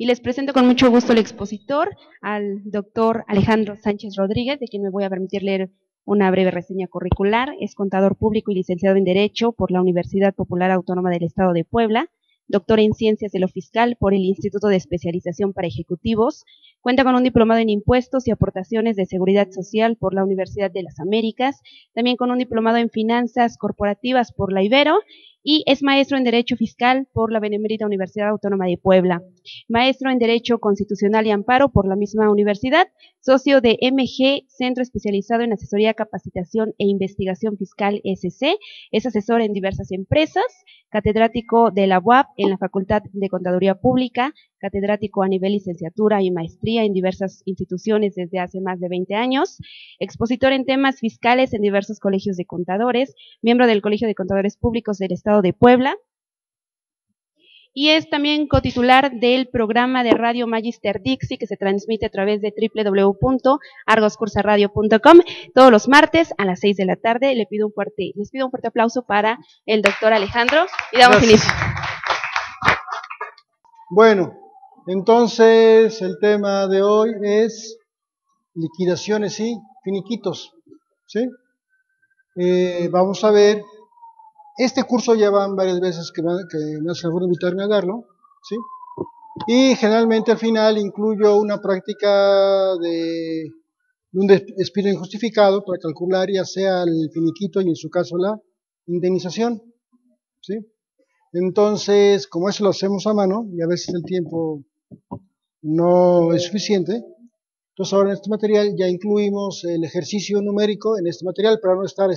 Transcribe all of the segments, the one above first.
y les presento con mucho gusto al expositor, al doctor Alejandro Sánchez Rodríguez, de quien me voy a permitir leer una breve reseña curricular. Es contador público y licenciado en Derecho por la Universidad Popular Autónoma del Estado de Puebla, doctor en Ciencias de lo Fiscal por el Instituto de Especialización para Ejecutivos, cuenta con un diplomado en Impuestos y Aportaciones de Seguridad Social por la Universidad de las Américas, también con un diplomado en Finanzas Corporativas por la Ibero, y es maestro en Derecho Fiscal por la Benemérita Universidad Autónoma de Puebla, maestro en Derecho Constitucional y Amparo por la misma universidad, socio de MG, Centro Especializado en Asesoría, Capacitación e Investigación Fiscal SC, es asesor en diversas empresas, catedrático de la UAP en la Facultad de Contaduría Pública, catedrático a nivel licenciatura y maestría en diversas instituciones desde hace más de 20 años, expositor en temas fiscales en diversos colegios de contadores, miembro del Colegio de Contadores Públicos del Estado de Puebla, y es también cotitular del programa de radio Magister Dixie, que se transmite a través de www.argoscursaradio.com todos los martes a las 6 de la tarde. Les pido un fuerte aplauso para el doctor Alejandro y damos inicio. Bueno, entonces el tema de hoy es liquidaciones y finiquitos, ¿sí? Vamos a ver, este curso ya van varias veces que me hace favor de invitarme a darlo, ¿sí? Y generalmente al final incluyo una práctica de un despido injustificado para calcular ya sea el finiquito y en su caso la indemnización, ¿sí? Entonces, como eso lo hacemos a mano y a veces el tiempo no es suficiente, entonces ahora en este material ya incluimos el ejercicio numérico en este material para no estar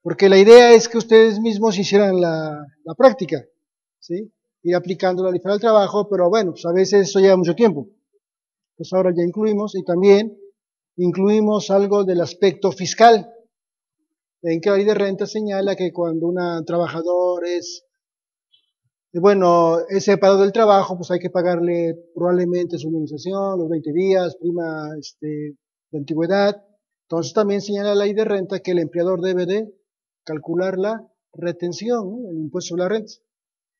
porque la idea es que ustedes mismos hicieran la práctica, ¿sí? Ir aplicando la lista del trabajo, pero bueno, pues a veces eso lleva mucho tiempo. Entonces ahora ya incluimos y también incluimos algo del aspecto fiscal. En que la ley de renta señala que cuando un trabajador es separado del trabajo, pues hay que pagarle probablemente su indemnización, los 20 días, prima de antigüedad. Entonces también señala la ley de renta que el empleador debe de calcular la retención, ¿no? El impuesto sobre la renta.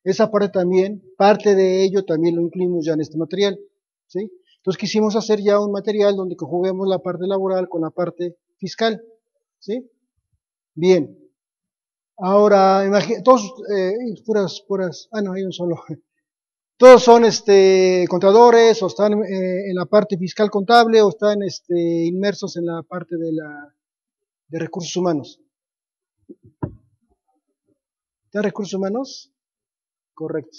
Esa parte también, parte de ello también lo incluimos ya en este material, ¿sí? Entonces quisimos hacer ya un material donde conjuguemos la parte laboral con la parte fiscal, ¿sí? Bien. Ahora, todos, no, hay un solo. Todos son contadores o están en la parte fiscal contable o están inmersos en la parte de recursos humanos. ¿Está recursos humanos? Correcto,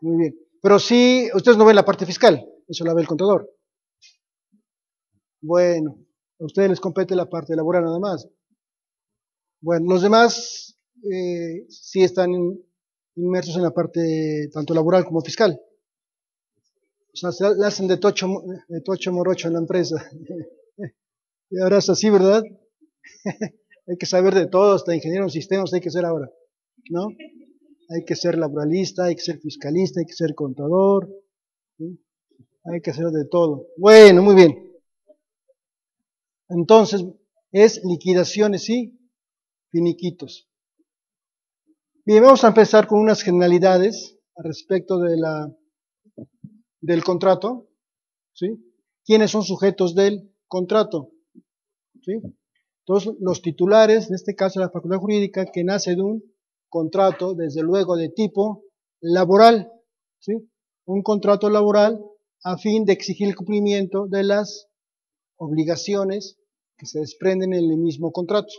muy bien. Pero sí, ustedes no ven la parte fiscal, eso la ve el contador. Bueno, a ustedes les compete la parte laboral nada más. Bueno, los demás sí están inmersos en la parte tanto laboral como fiscal. O sea, se la hacen de tocho morocho en la empresa. Y ahora es así, ¿verdad? Hay que saber de todo, hasta ingeniero en sistemas hay que ser ahora, ¿no? Hay que ser laboralista, hay que ser fiscalista, hay que ser contador, ¿sí? Hay que hacer de todo. Bueno, muy bien. Entonces, es liquidaciones y finiquitos. Bien, vamos a empezar con unas generalidades al respecto del contrato, ¿sí? ¿Quiénes son sujetos del contrato? ¿Sí? Entonces, los titulares, en este caso la facultad jurídica, que nace de un contrato, desde luego, de tipo laboral, ¿sí? Un contrato laboral a fin de exigir el cumplimiento de las obligaciones que se desprenden en el mismo contrato.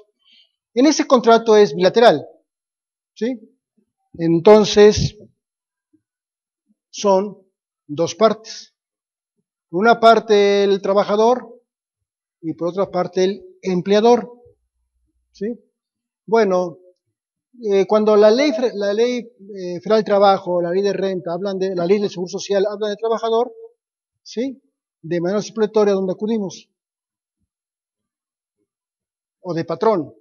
En ese contrato es bilateral, ¿sí? Entonces, son dos partes. Por una parte el trabajador y por otra parte el empleador, ¿sí? Bueno, cuando la ley federal del trabajo, la ley de renta, la ley del seguro social, hablan de trabajador, ¿sí? De manera supletoria, donde acudimos, o de patrón,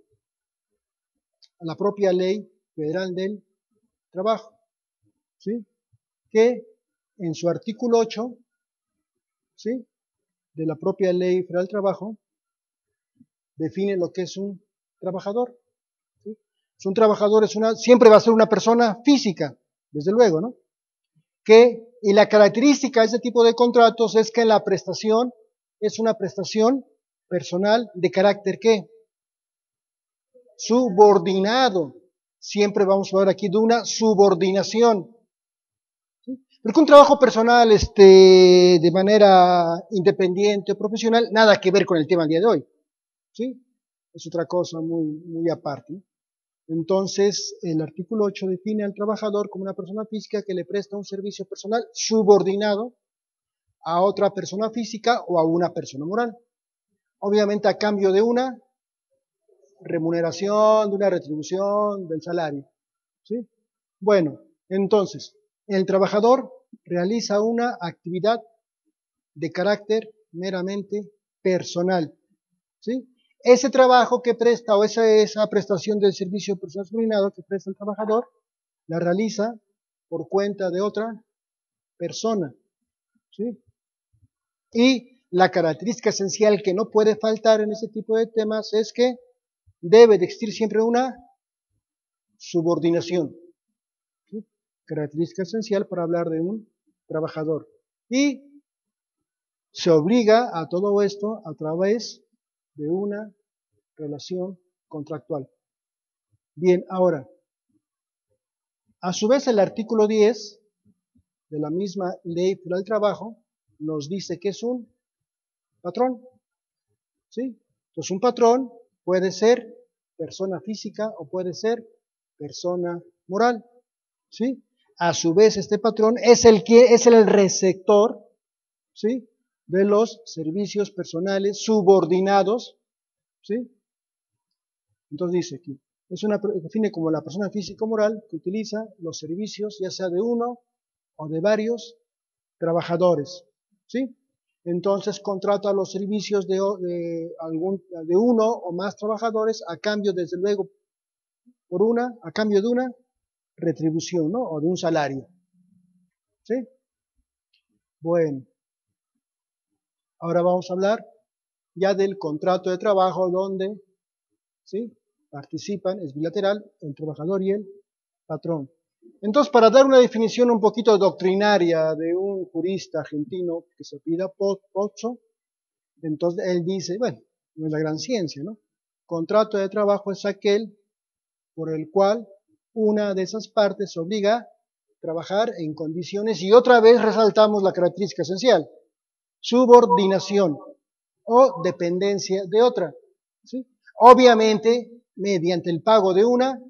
a la propia ley federal del trabajo, ¿sí? Que en su artículo 8, ¿sí? De la propia ley federal del trabajo, define lo que es un trabajador, ¿sí? Un trabajador siempre va a ser una persona física, desde luego, ¿no? Que Y la característica de este tipo de contratos es que la prestación es una prestación personal de carácter ¿qué? Subordinado. Siempre vamos a hablar aquí de una subordinación. ¿Sí? Porque un trabajo personal de manera independiente o profesional, nada que ver con el tema del día de hoy. ¿Sí? Es otra cosa muy aparte. Entonces, el artículo 8 define al trabajador como una persona física que le presta un servicio personal subordinado a otra persona física o a una persona moral. Obviamente a cambio de una remuneración, de una retribución, del salario. ¿Sí? Bueno, entonces, el trabajador realiza una actividad de carácter meramente personal. ¿Sí? Ese trabajo que presta o esa prestación del servicio personal subordinado que presta el trabajador, la realiza por cuenta de otra persona. ¿Sí? Y la característica esencial que no puede faltar en ese tipo de temas es que debe de existir siempre una subordinación. ¿Sí? Característica esencial para hablar de un trabajador. Y se obliga a todo esto a través de una relación contractual. Bien, ahora, a su vez el artículo 10 de la misma Ley Federal del Trabajo nos dice que es un patrón. ¿Sí? Entonces un patrón puede ser persona física o puede ser persona moral. ¿Sí? A su vez este patrón es el receptor, ¿sí? De los servicios personales subordinados. ¿Sí? Entonces dice aquí, define como la persona física o moral que utiliza los servicios ya sea de uno o de varios trabajadores. ¿Sí? Entonces contrata los servicios de uno o más trabajadores a cambio, desde luego, a cambio de una retribución, ¿no? O de un salario. ¿Sí? Bueno, ahora vamos a hablar ya del contrato de trabajo donde, ¿sí? Participan, es bilateral, el trabajador y el patrón. Entonces, para dar una definición un poquito doctrinaria de un jurista argentino que se pida Pozzo, entonces él dice, bueno, no es la gran ciencia, ¿no? Contrato de trabajo es aquel por el cual una de esas partes se obliga a trabajar en condiciones, y otra vez resaltamos la característica esencial, subordinación o dependencia de otra. ¿Sí? Obviamente, mediante el pago de una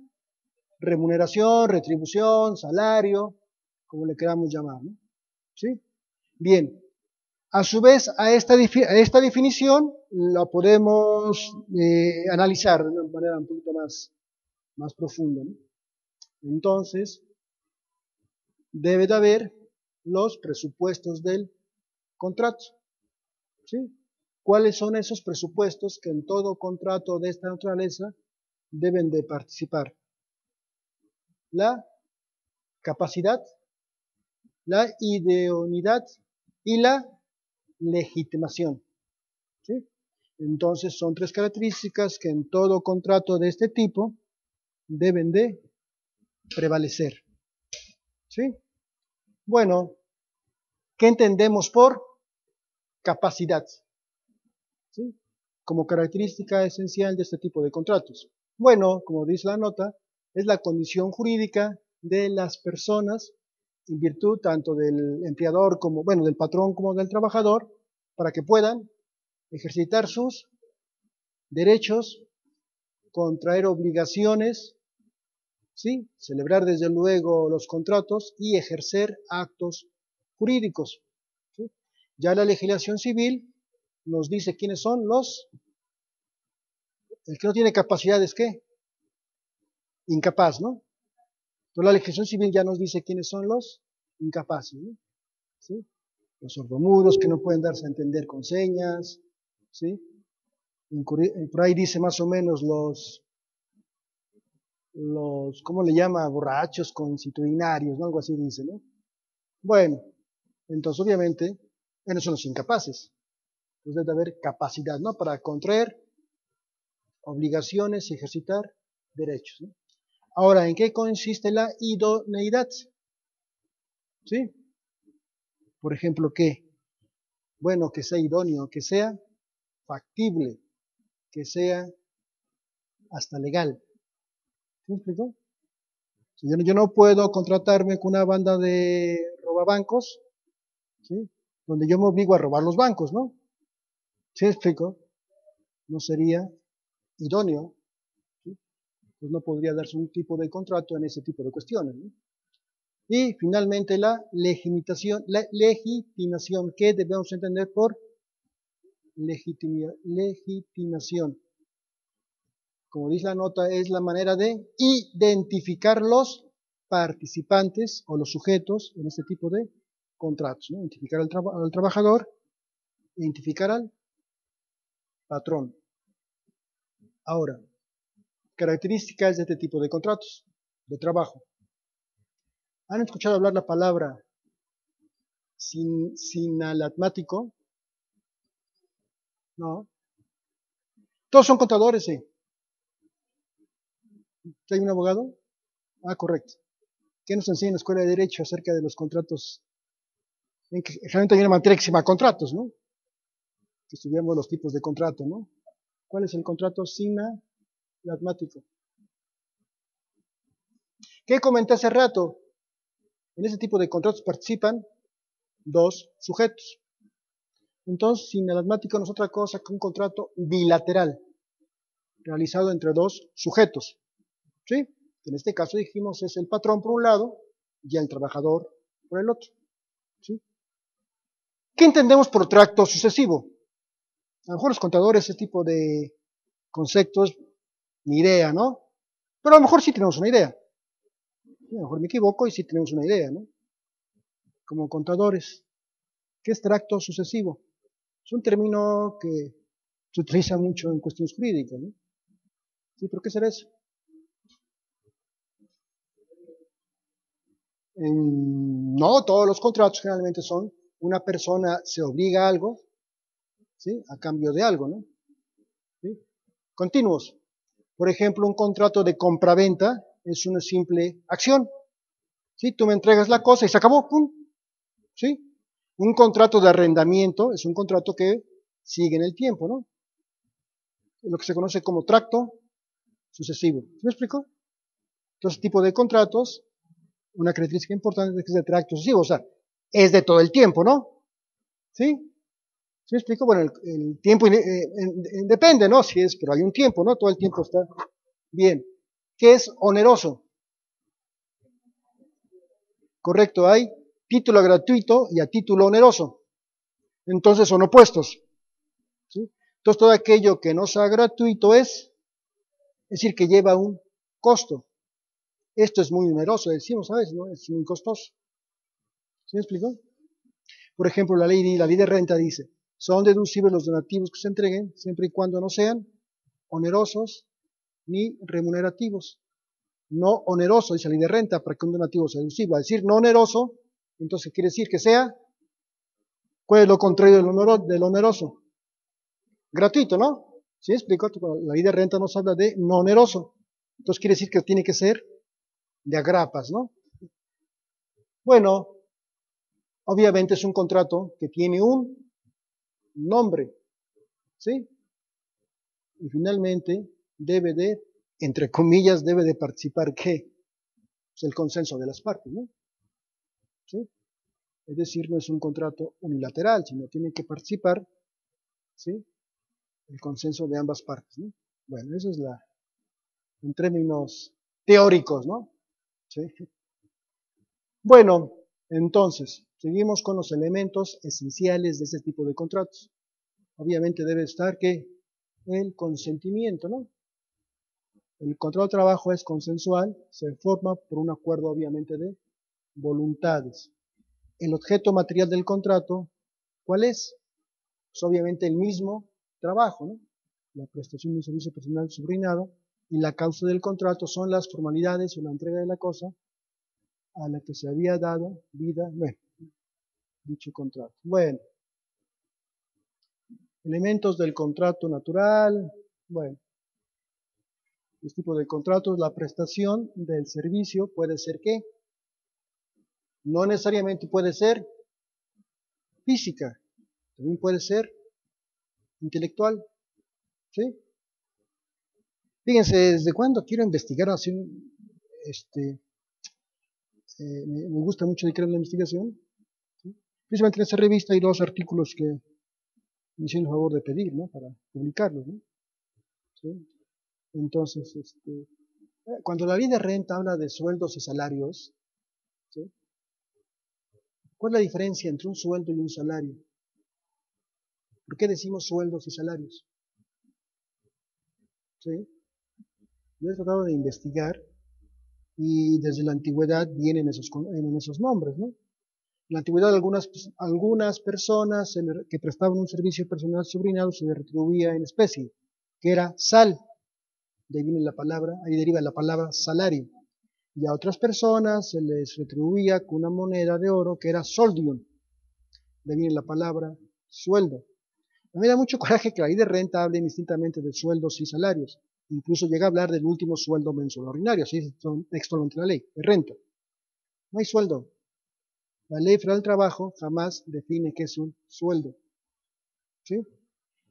remuneración, retribución, salario, como le queramos llamar, ¿no? ¿Sí? Bien, a su vez, a esta definición la podemos analizar de una manera un poquito más profunda, ¿no? Entonces, debe de haber los presupuestos del contrato. ¿Sí? ¿Cuáles son esos presupuestos que en todo contrato de esta naturaleza deben de participar? La capacidad, la idoneidad y la legitimación. ¿Sí? Entonces son tres características que en todo contrato de este tipo deben de prevalecer. ¿Sí? Bueno, ¿qué entendemos por capacidad? ¿Sí? Como característica esencial de este tipo de contratos. Bueno, como dice la nota, es la condición jurídica de las personas en virtud tanto del empleador como, bueno, del patrón como del trabajador, para que puedan ejercitar sus derechos, contraer obligaciones, ¿sí? Celebrar desde luego los contratos y ejercer actos jurídicos. ¿Sí? Ya la legislación civil nos dice quiénes son el que no tiene capacidad es ¿qué? Incapaz, ¿no? Entonces la legislación civil ya nos dice quiénes son los incapaces, ¿no? ¿Sí? Los sordomudos que no pueden darse a entender con señas, ¿sí? Por ahí dice más o menos ¿cómo le llama? Borrachos consuetudinarios, ¿no? Algo así dice, ¿no? Bueno, entonces obviamente, ellos son los incapaces. Entonces debe haber capacidad, ¿no? Para contraer obligaciones y ejercitar derechos, ¿no? Ahora, ¿en qué consiste la idoneidad? ¿Sí? Por ejemplo, ¿qué? Bueno, que sea idóneo, que sea factible, que sea hasta legal. ¿Sí me explico? Yo no puedo contratarme con una banda de robabancos, ¿sí? Donde yo me obligo a robar los bancos, ¿no? ¿Sí me explico? No sería idóneo, ¿sí? Pues no podría darse un tipo de contrato en ese tipo de cuestiones, ¿no? Y finalmente legitimación, ¿qué debemos entender por legitimación? Como dice la nota, es la manera de identificar los participantes o los sujetos en este tipo de contratos, ¿no? Identificar al trabajador, identificar al patrón. Ahora, características de este tipo de contratos de trabajo. ¿Han escuchado hablar la palabra sinalagmático? No. Todos son contadores, ¿sí? ¿Hay un abogado? Ah, correcto. ¿Qué nos enseña en la Escuela de Derecho acerca de los contratos? Generalmente hay una materia que se llama contratos, ¿no? Que estudiamos los tipos de contrato, ¿no? ¿Cuál es el contrato sinalagmático? ¿Qué comenté hace rato? En ese tipo de contratos participan dos sujetos. Entonces, sinalagmático no es otra cosa que un contrato bilateral realizado entre dos sujetos, ¿sí? En este caso dijimos es el patrón por un lado y el trabajador por el otro, ¿sí? ¿Qué entendemos por tracto sucesivo? A lo mejor los contadores ese tipo de conceptos ni idea, ¿no? Pero a lo mejor sí tenemos una idea. A lo mejor me equivoco y sí tenemos una idea, ¿no? Como contadores, ¿qué es tracto sucesivo? Es un término que se utiliza mucho en cuestiones jurídicas, ¿no? ¿Sí? ¿Por qué será eso? No, todos los contratos generalmente son una persona se obliga a algo, ¿sí? A cambio de algo, ¿no? ¿Sí? Continuos. Por ejemplo, un contrato de compraventa es una simple acción, ¿sí? Tú me entregas la cosa y se acabó, ¡pum! ¿Sí? Un contrato de arrendamiento es un contrato que sigue en el tiempo, ¿no? Lo que se conoce como tracto sucesivo. ¿Sí me explico? Entonces, tipo de contratos, una característica importante es que es de tracto sucesivo, o sea, es de todo el tiempo, ¿no? ¿Sí? ¿Sí me explico? Bueno, el tiempo depende, ¿no? Si es, pero hay un tiempo, ¿no? Todo el tiempo está bien. ¿Qué es oneroso? Correcto, hay título gratuito y a título oneroso. Entonces son opuestos, ¿sí? Entonces todo aquello que no sea gratuito es decir, que lleva un costo. Esto es muy oneroso, decimos, ¿sabes? ¿No? Es muy costoso. ¿Sí me explico? Por ejemplo, la ley de renta dice, son deducibles los donativos que se entreguen siempre y cuando no sean onerosos ni remunerativos. No oneroso, dice la ley de renta, para que un donativo sea deducible. Al decir no oneroso, entonces quiere decir que sea, ¿cuál es lo contrario del oneroso? Gratuito, ¿no? ¿Sí me explico? La ley de renta nos habla de no oneroso. Entonces quiere decir que tiene que ser de agrapas, ¿no? Bueno, obviamente es un contrato que tiene un nombre, ¿sí? Y finalmente debe de, entre comillas, debe de participar ¿qué? Pues el consenso de las partes, ¿no? ¿Sí? Es decir, no es un contrato unilateral, sino tiene que participar, ¿sí? El consenso de ambas partes, ¿no? Bueno, eso es en términos teóricos, ¿no? ¿Sí? Bueno, entonces, seguimos con los elementos esenciales de este tipo de contratos. Obviamente debe estar que el consentimiento, ¿no? El contrato de trabajo es consensual, se forma por un acuerdo obviamente de voluntades. El objeto material del contrato, ¿cuál es? Pues obviamente el mismo trabajo, ¿no? La prestación de un servicio personal subordinado y la causa del contrato son las formalidades o la entrega de la cosa a la que se había dado vida, bueno, dicho contrato. Bueno, elementos del contrato natural, bueno, este tipo de contratos, la prestación del servicio puede ser ¿qué? No necesariamente puede ser física, también puede ser intelectual, ¿sí? Fíjense, ¿desde cuándo quiero investigar así? Me gusta mucho dedicar a la investigación, ¿sí? Precisamente en esta revista hay 2 artículos que me hicieron el favor de pedir, ¿no? Para publicarlos, ¿no? ¿Sí? Entonces, cuando la ley de renta habla de sueldos y salarios, ¿sí? ¿Cuál es la diferencia entre un sueldo y un salario? ¿Por qué decimos sueldos y salarios? ¿Sí? Yo he tratado de investigar y desde la antigüedad vienen esos nombres, ¿no? En la antigüedad algunas personas que prestaban un servicio personal subordinado se les retribuía en especie, que era sal, de ahí viene la palabra, ahí deriva la palabra salario. Y a otras personas se les retribuía con una moneda de oro que era soldium, de ahí viene la palabra sueldo. A mí me da mucho coraje que la ley de renta hable indistintamente de sueldos y salarios. Incluso llega a hablar del último sueldo mensual ordinario, así es textualmente la ley de renta. No hay sueldo. La ley federal del trabajo jamás define qué es un sueldo, ¿sí?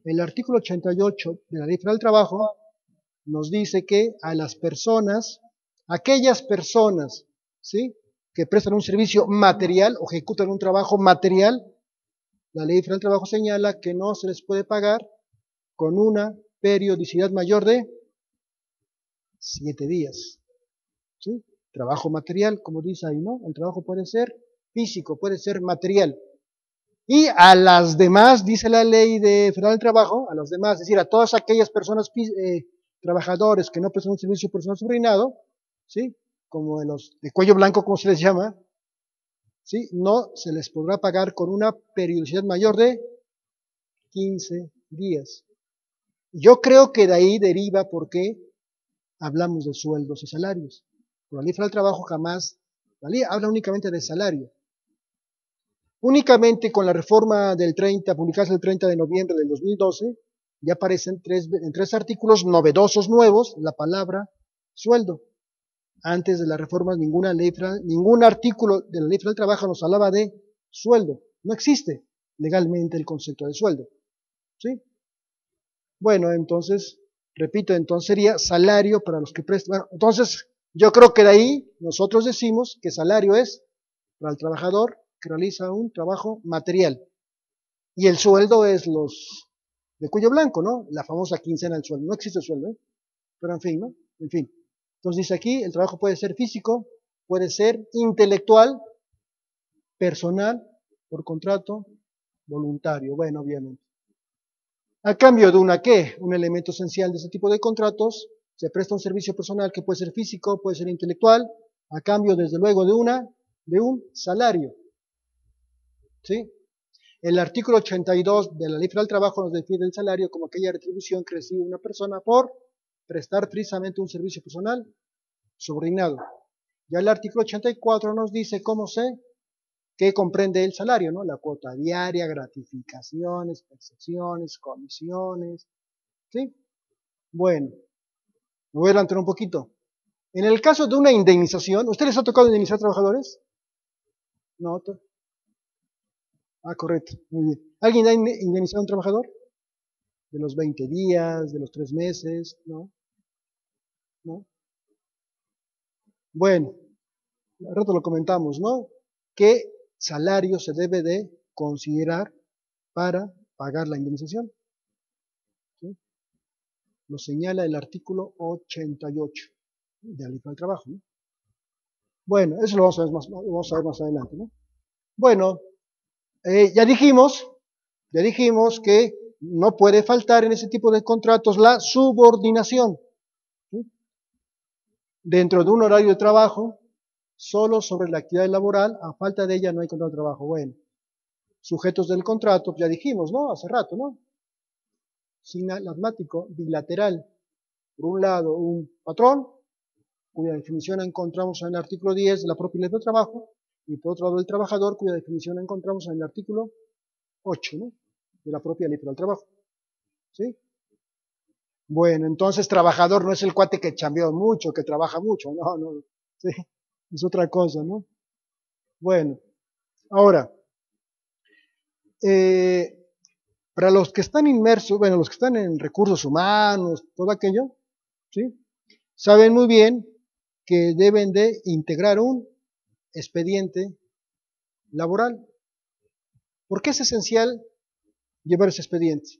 El artículo 88 de la ley federal del trabajo nos dice que a las personas, aquellas personas, ¿sí?, que prestan un servicio material o ejecutan un trabajo material, la ley federal del trabajo señala que no se les puede pagar con una periodicidad mayor de 7 días, ¿sí? Trabajo material, como dice ahí, ¿no? El trabajo puede ser físico, puede ser material. Y a las demás, dice la ley federal del trabajo, a las demás, es decir, a todas aquellas personas, trabajadores que no prestan un servicio personal subordinado, ¿sí? Como los de cuello blanco, como se les llama, ¿sí? No se les podrá pagar con una periodicidad mayor de 15 días. Yo creo que de ahí deriva por qué hablamos de sueldos y salarios. Pero la ley federal del trabajo jamás, la ley habla únicamente de salario. Únicamente con la reforma del 30, publicada el 30 de noviembre del 2012, ya aparecen en 3 artículos novedosos nuevos la palabra sueldo. Antes de la reforma ningún artículo de la ley federal del trabajo nos hablaba de sueldo. No existe legalmente el concepto de sueldo, ¿sí? Bueno, entonces, repito, entonces sería salario para los que prestan. Bueno, entonces, yo creo que de ahí nosotros decimos que salario es para el trabajador que realiza un trabajo material. Y el sueldo es los de cuello blanco, ¿no? La famosa quincena del sueldo. No existe sueldo, ¿eh? Pero en fin, ¿no? En fin. Entonces dice aquí, el trabajo puede ser físico, puede ser intelectual, personal, por contrato, voluntario. Bueno, obviamente. A cambio de un elemento esencial de ese tipo de contratos, se presta un servicio personal que puede ser físico, puede ser intelectual, a cambio, desde luego, de un salario, ¿sí? El artículo 82 de la Ley Federal del Trabajo nos define el salario como aquella retribución que recibe una persona por prestar precisamente un servicio personal subordinado. Ya el artículo 84 nos dice qué comprende el salario, ¿no? La cuota diaria, gratificaciones, percepciones, comisiones, ¿sí? Bueno, me voy a adelantar un poquito. En el caso de una indemnización, ¿usted les ha tocado indemnizar a trabajadores? No. Correcto. Muy bien. ¿Alguien ha indemnizado a un trabajador? De los 20 días, de los 3 meses, ¿no? ¿No? Bueno, al rato lo comentamos, ¿no? ¿Qué salario se debe de considerar para pagar la indemnización? ¿Sí? Lo señala el artículo 88 de la Ley del Trabajo, ¿no? Bueno, eso lo vamos a ver más adelante, ¿no? Bueno, ya dijimos que no puede faltar en ese tipo de contratos la subordinación, ¿sí? Dentro de un horario de trabajo, solo sobre la actividad laboral, a falta de ella no hay contrato de trabajo. Bueno, sujetos del contrato, ya dijimos, ¿no? Hace rato, ¿no? Sinagmático, bilateral. Por un lado, un patrón, cuya definición encontramos en el artículo 10 de la propia Ley del Trabajo, y por otro lado, el trabajador, cuya definición encontramos en el artículo 8, ¿no? De la propia Ley del Trabajo. ¿Sí? Bueno, entonces trabajador no es el cuate que chambeó mucho, que trabaja mucho, no, ¿sí? Es otra cosa, ¿no? Bueno, ahora, para los que están inmersos, bueno, los que están en recursos humanos, todo aquello, ¿sí? Saben muy bien que deben de integrar un expediente laboral. ¿Por qué es esencial llevar ese expediente?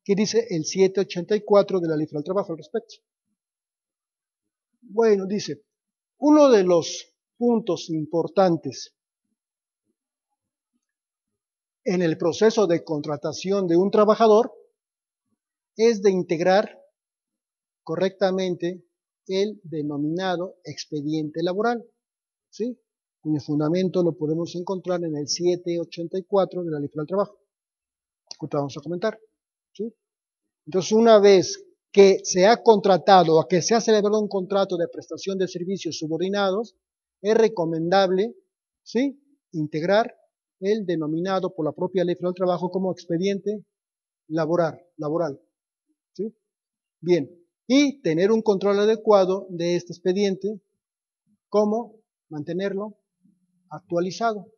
¿Qué dice el 784 de la Ley Federal del Trabajo al respecto? Bueno, dice, uno de los puntos importantes en el proceso de contratación de un trabajador es de integrar correctamente el denominado expediente laboral, ¿sí? Cuyo fundamento lo podemos encontrar en el 784 de la Ley Federal del Trabajo, que vamos a comentar, ¿sí? Entonces, una vez que se ha contratado o que se ha celebrado un contrato de prestación de servicios subordinados, es recomendable, ¿sí?, integrar el denominado por la propia Ley Federal del Trabajo como expediente laboral, ¿sí? Bien, y tener un control adecuado de este expediente, ¿cómo mantenerlo actualizado?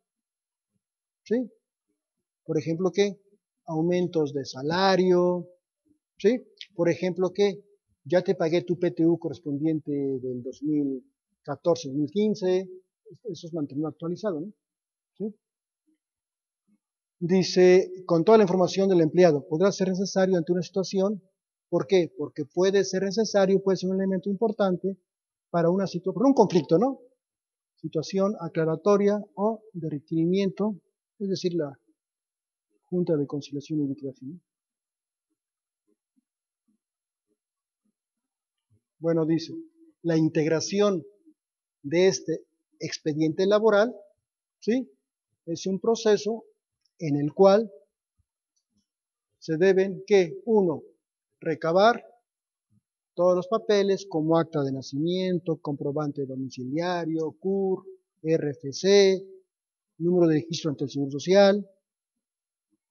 ¿Sí? Por ejemplo, ¿qué? Aumentos de salario, ¿sí? Por ejemplo, ¿qué? Ya te pagué tu PTU correspondiente del 2014-2015, eso es mantenerlo actualizado, ¿no? ¿Sí? Dice, con toda la información del empleado, podrá ser necesario ante una situación, ¿por qué? Porque puede ser necesario, puede ser un elemento importante para una situación, para un conflicto, ¿no? Situación aclaratoria o de requerimiento, es decir, la Junta de Conciliación y Liquidación, ¿no? Bueno, dice, la integración de este expediente laboral, ¿sí?, es un proceso en el cual se deben, ¿qué? Uno, recabar todos los papeles como acta de nacimiento, comprobante domiciliario, CUR, RFC, número de registro ante el Seguro Social,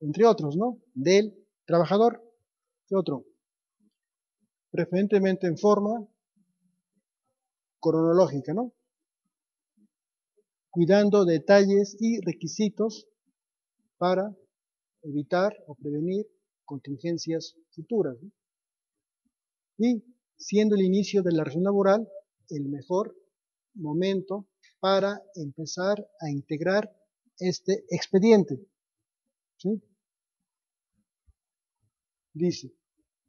entre otros, ¿no? Del trabajador. ¿Qué otro? Preferentemente en forma cronológica, ¿no? Cuidando detalles y requisitos para evitar o prevenir contingencias futuras, ¿no? Y siendo el inicio de la relación laboral el mejor momento para empezar a integrar este expediente, ¿sí? Dice,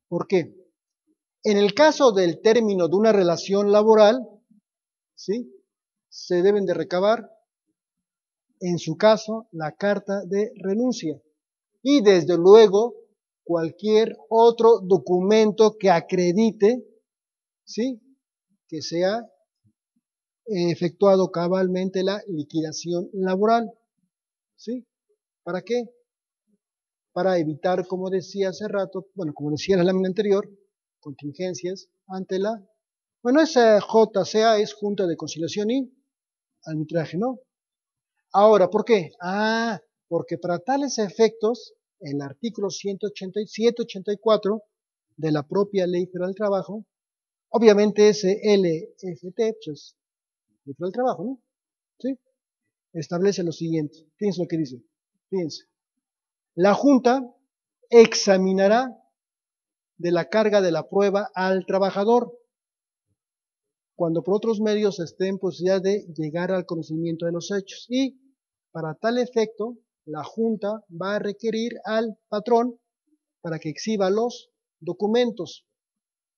¿por qué? En el caso del término de una relación laboral, ¿sí?, se deben de recabar, en su caso, la carta de renuncia y desde luego cualquier otro documento que acredite, ¿sí?, que sea efectuado cabalmente la liquidación laboral, ¿sí? ¿Para qué? Para evitar, como decía hace rato, bueno, como decía en la lámina anterior, contingencias ante la, bueno, esa JCA es Junta de Conciliación y Arbitraje, ¿no? Ahora, ¿por qué? Porque para tales efectos, el artículo 184 de la propia Ley Federal del Trabajo, obviamente ese LFT, pues, Ley Federal del Trabajo, ¿no? ¿Sí? Establece lo siguiente. Fíjense lo que dice. Fíjense. La Junta examinará de la carga de la prueba al trabajador cuando por otros medios esté en posibilidad de llegar al conocimiento de los hechos. Y para tal efecto, la Junta va a requerir al patrón para que exhiba los documentos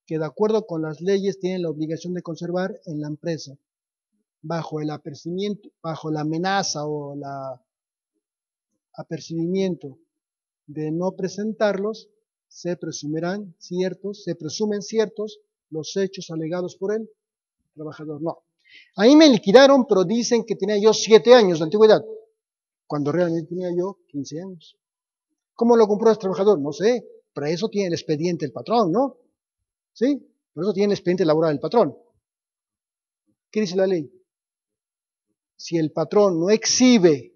que de acuerdo con las leyes tienen la obligación de conservar en la empresa. Bajo el apercibimiento, bajo la amenaza o la apercibimiento de no presentarlos, se presumen ciertos los hechos alegados por el trabajador. No. Ahí me liquidaron, pero dicen que tenía yo 7 años de antigüedad, cuando realmente tenía yo 15 años. ¿Cómo lo compró el trabajador? No sé, para eso tiene el expediente el patrón, ¿no? ¿Sí? Por eso tiene el expediente laboral el patrón. ¿Qué dice la ley? Si el patrón no exhibe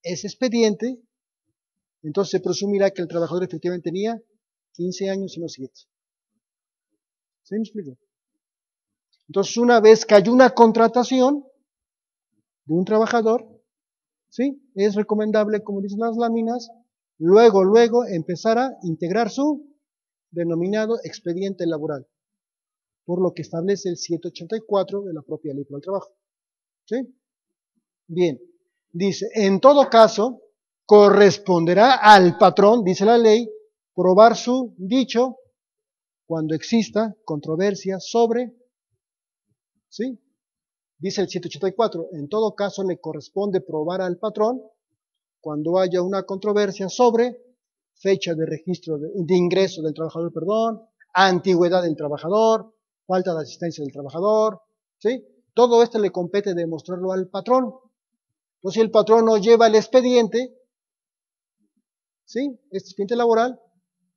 ese expediente, entonces se presumirá que el trabajador efectivamente tenía 15 años y no 7. ¿Sí me explico? Entonces, una vez que hay una contratación de un trabajador, ¿sí? Es recomendable, como dicen las láminas, luego empezar a integrar su denominado expediente laboral, por lo que establece el 784 de la propia Ley del Trabajo, ¿sí? Bien, dice, en todo caso, corresponderá al patrón, dice la ley, probar su dicho cuando exista controversia sobre, ¿sí? Dice el 784, en todo caso le corresponde probar al patrón cuando haya una controversia sobre fecha de registro de ingreso del trabajador, perdón, antigüedad del trabajador, falta de asistencia del trabajador, ¿sí? Todo esto le compete demostrarlo al patrón. Entonces, si el patrón no lleva el expediente, ¿sí? Este expediente laboral,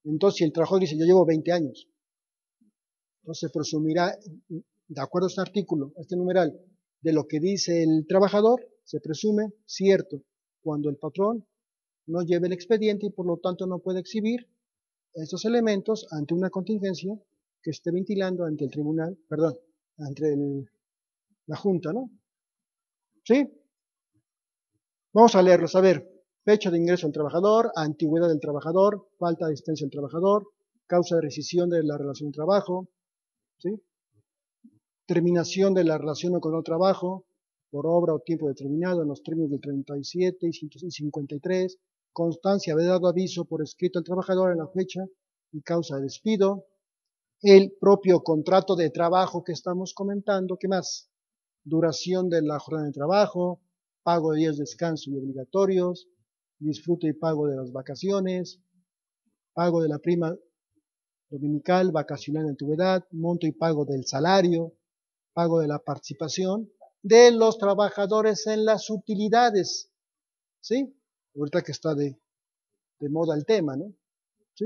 entonces si el trabajador dice, yo llevo 20 años, entonces se presumirá, de acuerdo a este artículo, a este numeral, de lo que dice el trabajador, se presume cierto cuando el patrón no lleve el expediente y por lo tanto no puede exhibir estos elementos ante una contingencia que esté ventilando ante el tribunal, perdón, ante la junta, ¿no? ¿Sí? Vamos a leerlos, a ver, fecha de ingreso del trabajador, antigüedad del trabajador, falta de asistencia del trabajador, causa de rescisión de la relación de trabajo, ¿sí? Terminación de la relación con el trabajo por obra o tiempo determinado en los términos del 37 y 53, constancia de dado aviso por escrito al trabajador en la fecha y causa de despido, el propio contrato de trabajo que estamos comentando, ¿qué más? Duración de la jornada de trabajo, pago de días de descanso y obligatorios, disfrute y pago de las vacaciones, pago de la prima dominical, vacacional de antigüedad, monto y pago del salario, pago de la participación de los trabajadores en las utilidades, ¿sí? Ahorita que está de moda el tema, ¿no? ¿Sí?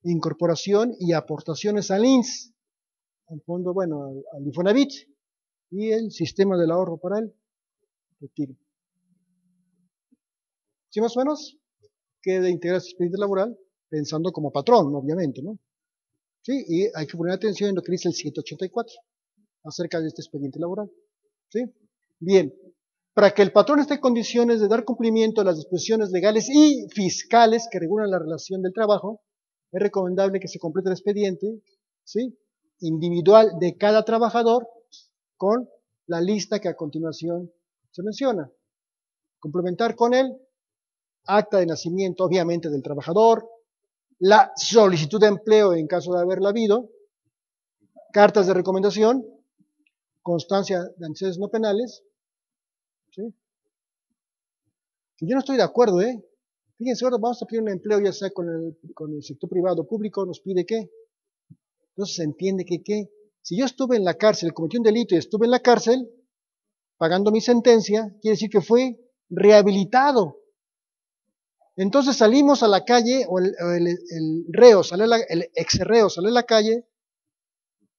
Incorporación y aportaciones al INSS, al fondo, bueno, al Infonavit y el sistema del ahorro para el retiro. ¿Sí más o menos? Queda integrar su expediente laboral pensando como patrón, obviamente, ¿no? Sí, y hay que poner atención en lo que dice el 184 acerca de este expediente laboral. ¿Sí? Bien, para que el patrón esté en condiciones de dar cumplimiento a las disposiciones legales y fiscales que regulan la relación del trabajo, es recomendable que se complete el expediente, ¿sí? Individual de cada trabajador con la lista que a continuación se menciona. Complementar con él acta de nacimiento, obviamente, del trabajador, la solicitud de empleo en caso de haberla habido, cartas de recomendación, constancia de antecedentes no penales, ¿sí? Que yo no estoy de acuerdo, ¿eh? Fíjense, ahora vamos a pedir un empleo, ya sea con el sector privado o público, nos pide qué. Entonces se entiende que qué. Si yo estuve en la cárcel, cometí un delito y estuve en la cárcel, pagando mi sentencia, quiere decir que fui rehabilitado. Entonces salimos a la calle, o el reo, el ex reo sale a la calle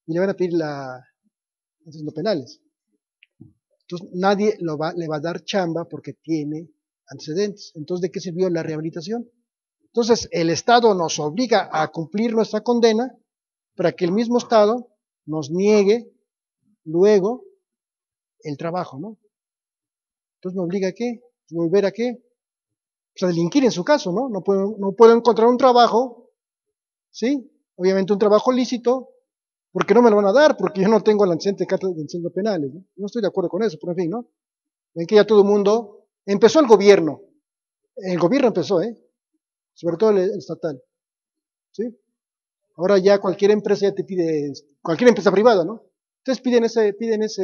y le van a pedir los penales. Entonces nadie le va a dar chamba porque tiene antecedentes. Entonces, ¿de qué sirvió la rehabilitación? Entonces, el Estado nos obliga a cumplir nuestra condena para que el mismo Estado nos niegue luego el trabajo, ¿no? Entonces, ¿me obliga a qué? ¿Volver a qué? Pues a delinquir en su caso, ¿no? No puedo encontrar un trabajo, ¿sí? Obviamente un trabajo lícito, porque no me lo van a dar, porque yo no tengo el antecedente de carta de antecedentes penales, ¿no? No estoy de acuerdo con eso, pero en fin, ¿no? Ven que ya todo el mundo, empezó el gobierno empezó, sobre todo el estatal, ¿sí? Ahora ya cualquier empresa ya te pide, cualquier empresa privada, ¿no? Ustedes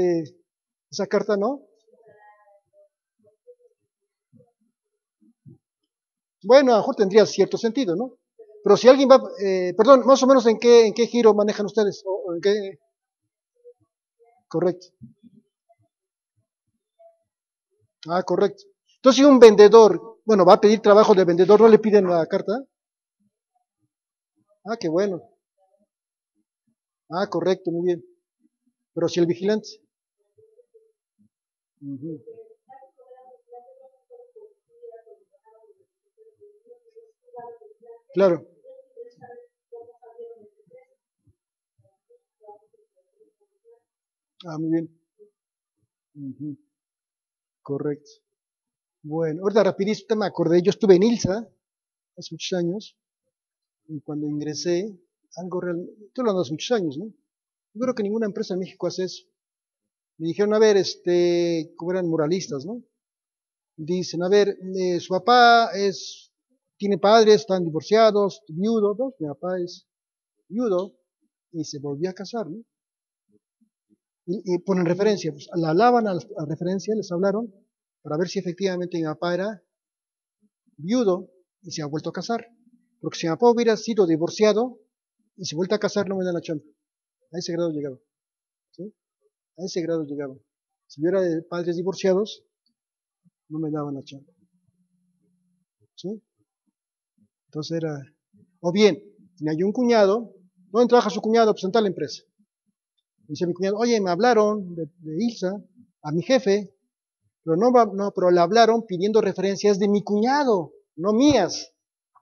esa carta, ¿no? Bueno, a lo mejor tendría cierto sentido, ¿no? Pero si alguien va, perdón, más o menos en qué giro manejan ustedes, o en qué, correcto. Ah, correcto. Entonces, si un vendedor, bueno, va a pedir trabajo de vendedor, ¿no le piden la carta? Ah, qué bueno. Ah, correcto, muy bien. Pero si el vigilante. Ujú. Claro. Ah, muy bien. Ujú. Correcto. Bueno, ahorita rapidito me acordé, yo estuve en ILSA hace muchos años, y cuando ingresé, algo real, estoy hablando hace muchos años, ¿no? Yo creo que ninguna empresa en México hace eso. Me dijeron, a ver, como eran moralistas, ¿no? Dicen, a ver, su papá tiene padres, están divorciados, viudo, ¿no? Mi papá es viudo, y se volvió a casar, ¿no? Y ponen referencia, pues la alaban a referencia, les hablaron, para ver si efectivamente mi papá era viudo y se ha vuelto a casar. Porque si mi papá hubiera sido divorciado y se vuelve a casar, no me dan la chamba. A ese grado llegaba. ¿Sí? A ese grado llegaba. Si hubiera padres divorciados, no me daban la chamba. ¿Sí? Entonces era. O bien, tenía yo un cuñado. ¿Dónde trabaja su cuñado? Pues en tal empresa. Dice mi cuñado, oye, me hablaron de ILSA a mi jefe, pero no, pero le hablaron pidiendo referencias de mi cuñado, no mías.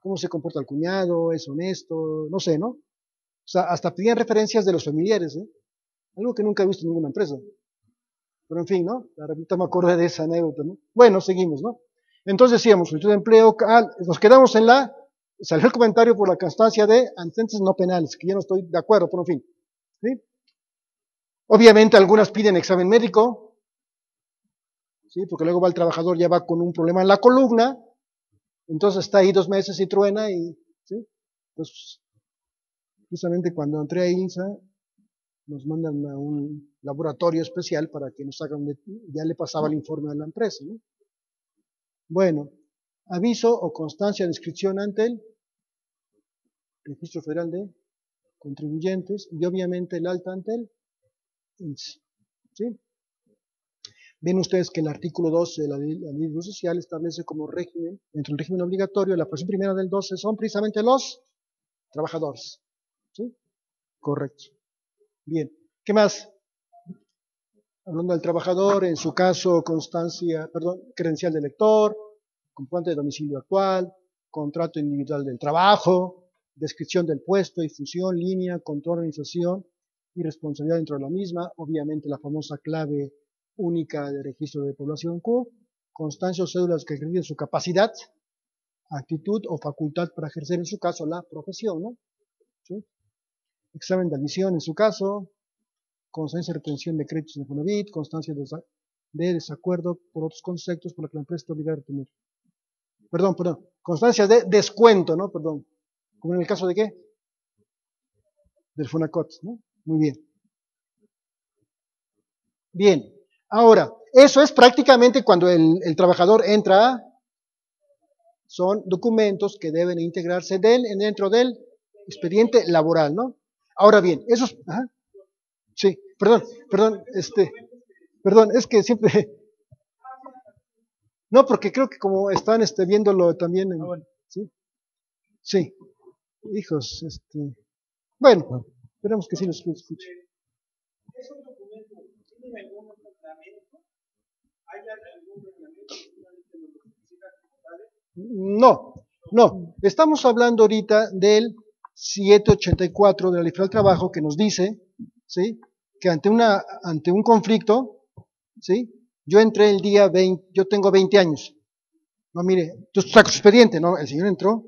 ¿Cómo se comporta el cuñado? ¿Es honesto? No sé, ¿no? O sea, hasta pedían referencias de los familiares, ¿eh? Algo que nunca he visto en ninguna empresa. Pero en fin, ¿no? Ahorita me acordé de esa anécdota, ¿no? Bueno, seguimos, ¿no? Entonces decíamos, solicitud de empleo, nos quedamos salió el comentario por la constancia de antecedentes no penales, que yo no estoy de acuerdo, pero en fin. ¿Sí? Obviamente algunas piden examen médico, ¿sí? Porque luego va el trabajador, ya va con un problema en la columna, entonces está ahí 2 meses y truena, ¿sí? Entonces, justamente cuando entré a INSA, nos mandan a un laboratorio especial para que nos hagan, ya le pasaba el informe a la empresa, ¿no? Bueno, aviso o constancia de inscripción ante el Registro Federal de Contribuyentes y obviamente el alta ante el INSS, ¿sí? Ven ustedes que el artículo 12 de la ley de Seguro Social establece como régimen, dentro del régimen obligatorio, la fracción primera del 12 son precisamente los trabajadores, ¿sí? Correcto. Bien, ¿qué más? Hablando del trabajador, en su caso, credencial de lector, comprobante de domicilio actual, contrato individual del trabajo, descripción del puesto y función, línea, control, organización y responsabilidad dentro de la misma, obviamente la famosa clave única de registro de población Q, constancia o cédulas que acrediten su capacidad, actitud o facultad para ejercer en su caso la profesión, ¿no? ¿Sí? Examen de admisión en su caso, constancia de retención de créditos de Infonavit, constancia de desacuerdo por otros conceptos por los que la empresa está obligada a retener. Perdón, constancia de descuento, ¿no? Perdón. ¿Como en el caso de qué? Del Fonacot, ¿no? Muy bien. Bien. Ahora, eso es prácticamente cuando el trabajador entra, son documentos que deben integrarse dentro del expediente laboral, ¿no? Ahora bien, esos, ajá, sí, perdón, es que siempre, no, porque creo que como están viéndolo también, ¿sí? Sí, hijos, bueno, esperemos que sí los escuche. ¿Esos documentos tienen algún reglamento? ¿Hay algún reglamento que lo especifica como tales? No, estamos hablando ahorita del 784 de la Ley Federal del Trabajo que nos dice, ¿sí? Que ante un conflicto, ¿sí? Yo entré el día 20, yo tengo 20 años. No, mire, tú sacas su expediente, ¿no? El señor entró.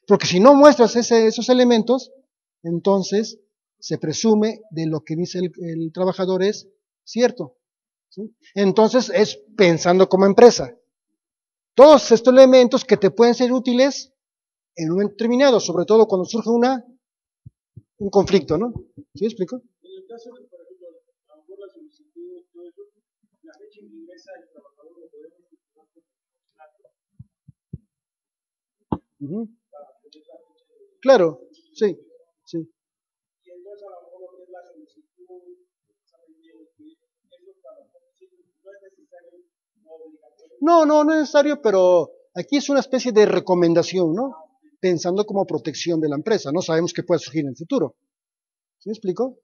Porque si no muestras esos elementos, entonces se presume de lo que dice el trabajador es cierto, ¿sí? Entonces es pensando como empresa. Todos estos elementos que te pueden ser útiles en un momento determinado, sobre todo cuando surge un conflicto, ¿no? ¿Sí me explico? En el caso de, por ejemplo, a lo mejor la solicitud, todo eso, la fecha en que ingresa el trabajador lo podemos uh-huh. Claro, sí, sí. Y entonces a lo mejor lo que es la solicitud, no es necesario, no obligatorio. No es necesario, pero aquí es una especie de recomendación, ¿no? Pensando como protección de la empresa, no sabemos qué puede surgir en el futuro. ¿Sí me explico?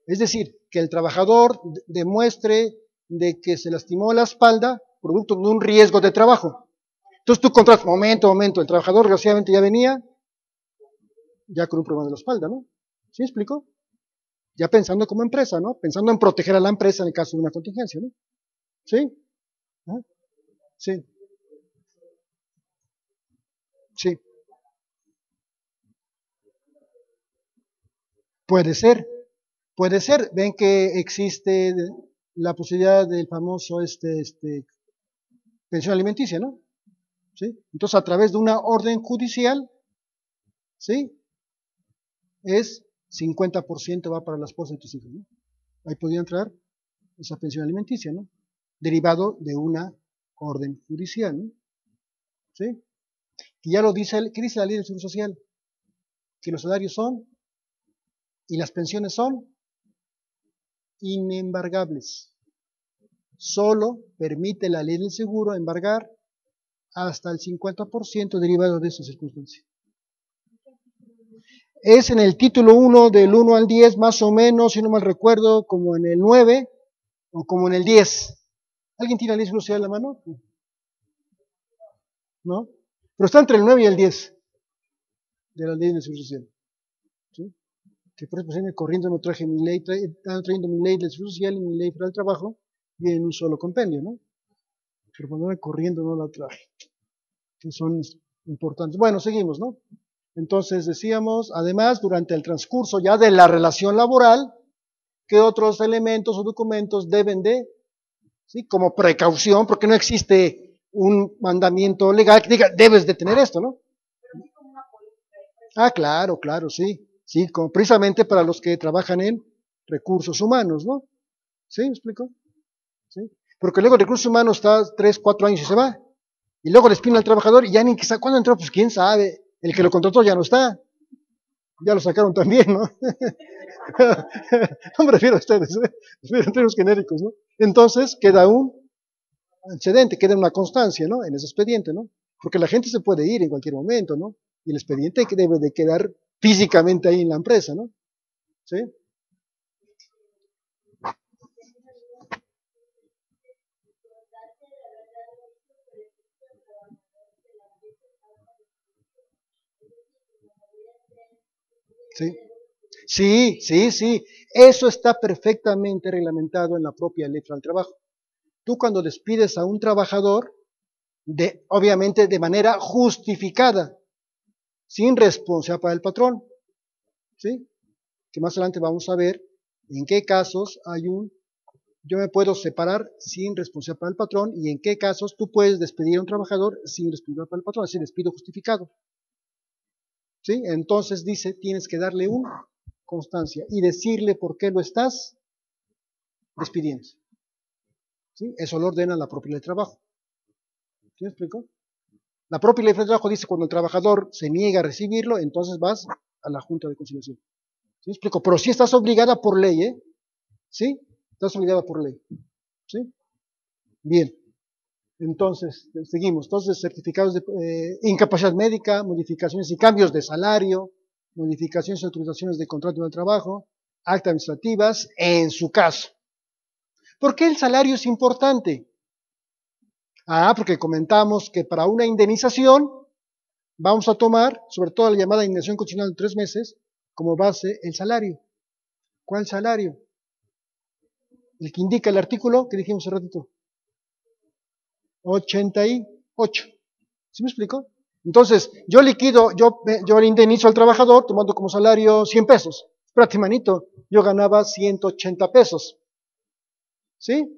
Es decir, que el trabajador demuestre de que se lastimó la espalda producto de un riesgo de trabajo. Entonces tú contratas, momento, el trabajador desgraciadamente ya venía ya con un problema de la espalda, ¿no? ¿Sí me explico? Ya pensando como empresa, ¿no? Pensando en proteger a la empresa en el caso de una contingencia, ¿no? ¿Sí? ¿Ah? Sí. Sí, puede ser, puede ser. Ven que existe la posibilidad del famoso pensión alimenticia, ¿no? ¿Sí? Entonces, a través de una orden judicial, ¿sí? Es 50% va para la esposa de tus hijos, ¿no? Ahí podría entrar esa pensión alimenticia, ¿no? Derivado de una orden judicial, ¿no? ¿Sí? Que ya lo dice, ¿qué dice la ley del Seguro Social? Que los salarios son y las pensiones son inembargables. Solo permite la ley del seguro embargar hasta el 50% derivado de esa circunstancia. Es en el título 1 del 1 al 10, más o menos, si no mal recuerdo, como en el 9 o como en el 10. ¿Alguien tiene la ley social en la mano? ¿No? Pero está entre el 9 y el 10 de la ley del seguro social. ¿Sí? Que por eso pues, corriendo no traje mi ley, estaba trayendo mi ley del seguro social y mi ley para el trabajo, y en un solo compendio, ¿no? Pero cuando me corriendo no la traje, que son importantes. Bueno, seguimos, ¿no? Entonces decíamos, además, durante el transcurso ya de la relación laboral, ¿qué otros elementos o documentos deben de, sí, como precaución, porque no existe un mandamiento legal que diga, debes de tener esto, ¿no? Ah, claro, claro, sí, sí, como precisamente para los que trabajan en recursos humanos, ¿no? ¿Sí? ¿Me explico? ¿Sí? Porque luego el recursos humanos está 3, 4 años y se va. Y luego le espina al trabajador y ya ni que sabe cuándo entró, pues quién sabe. El que lo contrató ya no está. Ya lo sacaron también, ¿no? No me refiero a ustedes, ¿eh? Me refiero en términos genéricos, ¿no? Entonces queda un antecedente, queda una constancia, ¿no? En ese expediente, ¿no? Porque la gente se puede ir en cualquier momento, ¿no? Y el expediente debe de quedar físicamente ahí en la empresa, ¿no? ¿Sí? Sí. Sí, sí, sí. Eso está perfectamente reglamentado en la propia ley del trabajo. Tú cuando despides a un trabajador, obviamente de manera justificada, sin responsabilidad para el patrón, ¿sí? Que más adelante vamos a ver en qué casos yo me puedo separar sin responsabilidad para el patrón y en qué casos tú puedes despedir a un trabajador sin responsabilidad para el patrón, así despido justificado, ¿sí? Entonces dice, tienes que darle una constancia y decirle por qué lo estás despidiendo, ¿sí? Eso lo ordena la propia ley de trabajo. ¿Sí me explico? La propia ley de trabajo dice cuando el trabajador se niega a recibirlo, entonces vas a la Junta de Conciliación. ¿Sí me explico? Pero sí estás obligada por ley, ¿eh? ¿Sí? Estás obligada por ley. ¿Sí? Bien. Entonces, seguimos. Entonces, certificados de incapacidad médica, modificaciones y cambios de salario, modificaciones y autorizaciones de contrato de trabajo, actas administrativas, en su caso. ¿Por qué el salario es importante? Ah, porque comentamos que para una indemnización vamos a tomar, sobre todo la llamada indemnización condicional de 3 meses, como base el salario. ¿Cuál salario? El que indica el artículo que dijimos hace ratito. 88. ¿Sí me explico? Entonces, yo le indemnizo al trabajador tomando como salario 100 pesos. Espérate, manito, yo ganaba 180 pesos. ¿Sí?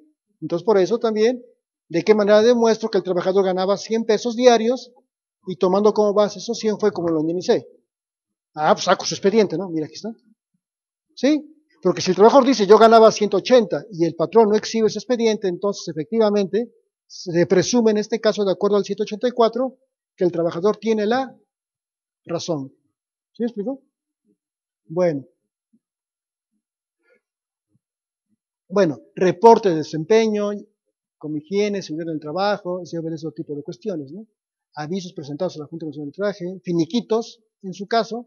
Entonces, por eso también, ¿de qué manera demuestro que el trabajador ganaba 100 pesos diarios y tomando como base esos 100 fue como lo indemnicé? Ah, pues saco su expediente, ¿no? Mira, aquí está. ¿Sí? Porque si el trabajador dice yo ganaba 180 y el patrón no exhibe ese expediente, entonces efectivamente se presume en este caso, de acuerdo al 184, que el trabajador tiene la razón. ¿Sí me explico? Bueno, bueno, reporte de desempeño, como higiene, seguridad del trabajo, ese tipo de cuestiones, ¿no? Avisos presentados a la Junta de Control de Trabajo, finiquitos, en su caso,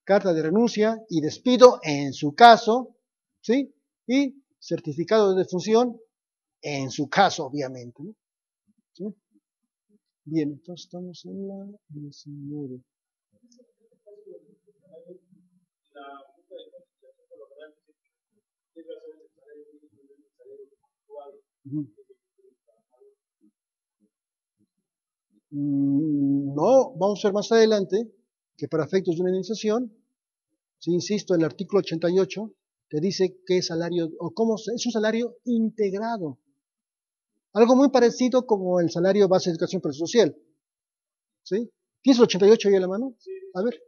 carta de renuncia y despido, en su caso, ¿sí? Y certificado de defunción, en su caso, obviamente, ¿no? ¿Sí? Bien, entonces estamos en la 19. No, vamos a ver más adelante que para efectos de una indemnización, si insisto, el artículo 88 te dice qué es salario, o cómo es un salario integrado. Algo muy parecido como el salario base de educación social. ¿Sí? ¿Tienes el 88 ahí a la mano? A ver.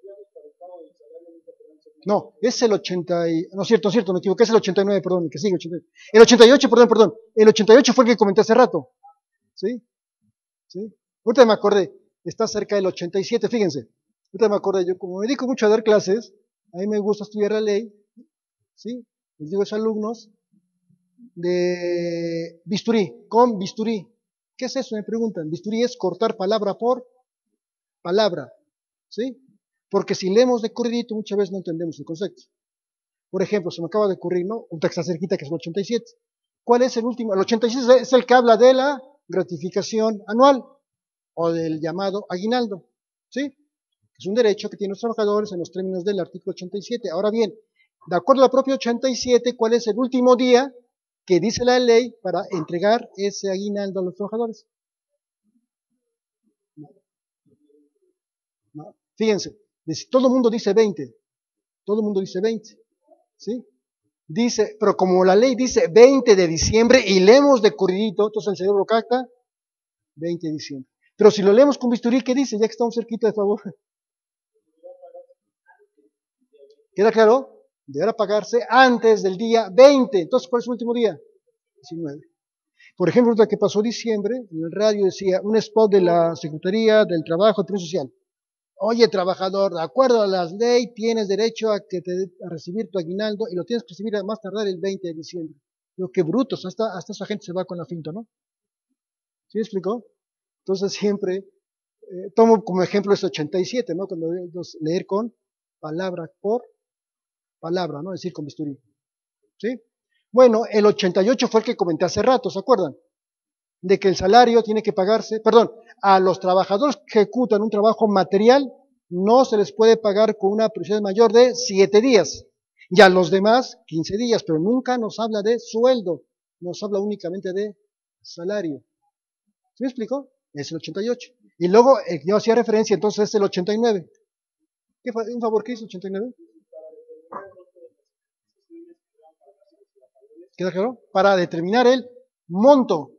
No, es el 80 no es cierto, me equivoqué, es el 89, perdón, que sigue 88. El 88, perdón. El 88 fue el que comenté hace rato. ¿Sí? ¿Sí? Ahorita me acordé, está cerca del 87, fíjense. Ahorita me acordé, yo como me dedico mucho a dar clases, a mí me gusta estudiar la ley, ¿sí? Les digo a los alumnos de bisturí, con bisturí. ¿Qué es eso? Me preguntan. Bisturí es cortar palabra por palabra, ¿sí? Porque si leemos de corridito, muchas veces no entendemos el concepto. Por ejemplo, se me acaba de ocurrir, ¿no? Un texto cerquita que es el 87. ¿Cuál es el último? El 87 es el que habla de la gratificación anual o del llamado aguinaldo, ¿sí? Es un derecho que tienen los trabajadores en los términos del artículo 87. Ahora bien, de acuerdo a la propia 87, ¿cuál es el último día que dice la ley para entregar ese aguinaldo a los trabajadores? ¿No? Fíjense, todo el mundo dice 20, todo el mundo dice 20, ¿sí? Dice, pero como la ley dice 20 de diciembre y leemos de corridito, entonces el cerebro capta 20 de diciembre. Pero si lo leemos con bisturí, ¿qué dice? Ya que estamos cerquita, de favor. ¿Queda claro? Deberá pagarse antes del día 20. Entonces, ¿cuál es el último día? 19. Por ejemplo, lo que pasó en diciembre, en el radio decía un spot de la Secretaría del Trabajo y Previsión Social. Oye, trabajador, de acuerdo a las leyes, tienes derecho a recibir tu aguinaldo y lo tienes que recibir a más tardar el 20 de diciembre. Digo, qué brutos, hasta esa gente se va con la finta, ¿no? ¿Sí me explicó? Entonces siempre tomo como ejemplo ese 87, ¿no? Cuando leer con palabra por palabra, ¿no? Es decir, con bisturí. ¿Sí? Bueno, el 88 fue el que comenté hace rato, ¿se acuerdan? De que el salario tiene que pagarse, perdón, a los trabajadores que ejecutan un trabajo material no se les puede pagar con una prisión mayor de 7 días. Y a los demás, 15 días, pero nunca nos habla de sueldo, nos habla únicamente de salario. ¿Sí me explico? Es el 88. Y luego, yo hacía referencia, entonces es el 89. ¿Qué fue? ¿Un favor qué hizo el 89? ¿Queda claro? Para determinar el monto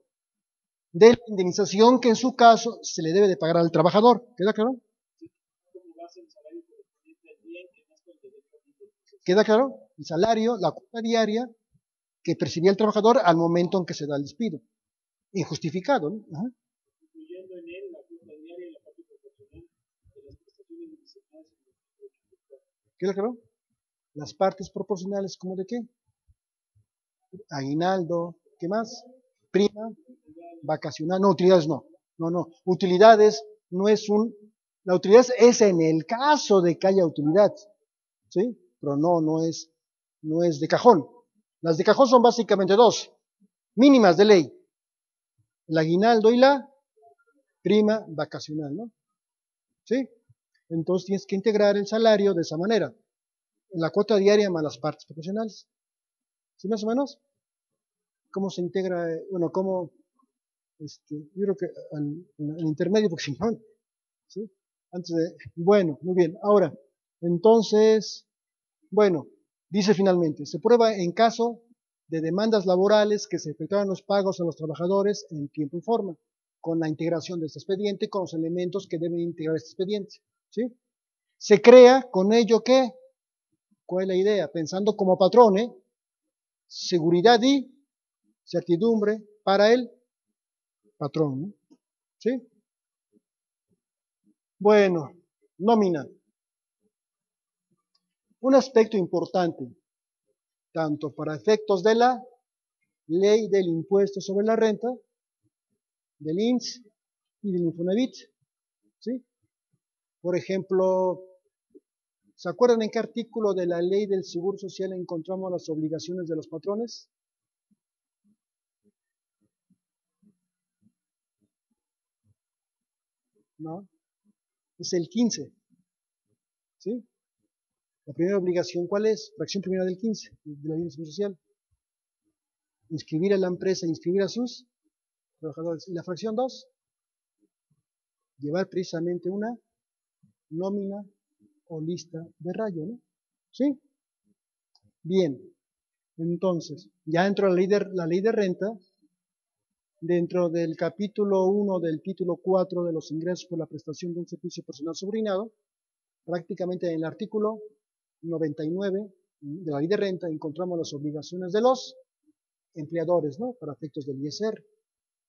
de la indemnización que en su caso se le debe de pagar al trabajador. ¿Queda claro? ¿Queda claro? El salario, la cuota diaria que percibía el trabajador al momento en que se da el despido. Injustificado, ¿no? Ajá. ¿Queda claro? Las partes proporcionales, ¿cómo de qué? Aguinaldo, ¿qué más? Prima, vacacional, no, utilidades no. No. Utilidades no es la utilidad es en el caso de que haya utilidad, ¿sí? Pero no es de cajón. Las de cajón son básicamente dos, mínimas de ley. El aguinaldo y la prima vacacional, ¿no? ¿Sí? Entonces tienes que integrar el salario de esa manera. En la cuota diaria más las partes proporcionales. ¿Sí más o menos? ¿Cómo se integra? Bueno, cómo, yo creo que al intermedio, porque si no, ¿sí? Bueno, muy bien. Ahora, entonces, bueno, dice finalmente, se prueba en caso de demandas laborales que se efectuaran los pagos a los trabajadores en tiempo y forma, con la integración de este expediente, con los elementos que deben integrar este expediente, ¿sí? Se crea con ello que, ¿cuál es la idea? Pensando como patrón, seguridad y certidumbre para el patrón, ¿no? ¿Sí? Bueno, nómina. Un aspecto importante, tanto para efectos de la ley del impuesto sobre la renta, del INSS y del Infonavit, ¿sí? Por ejemplo, ¿se acuerdan en qué artículo de la ley del Seguro Social encontramos las obligaciones de los patrones? ¿No? Es el 15, ¿sí? La primera obligación, ¿cuál es? Fracción primera del 15, de la ley del Seguro Social. Inscribir a la empresa, inscribir a sus trabajadores. ¿Y la fracción 2? llevar precisamente una nómina o lista de rayo, ¿no? ¿Sí? Bien, entonces, ya entró la ley de renta, dentro del capítulo 1 del título 4 de los ingresos por la prestación de un servicio personal subordinado, prácticamente en el artículo 99 de la ley de renta encontramos las obligaciones de los empleadores, ¿no? Para efectos del ISR.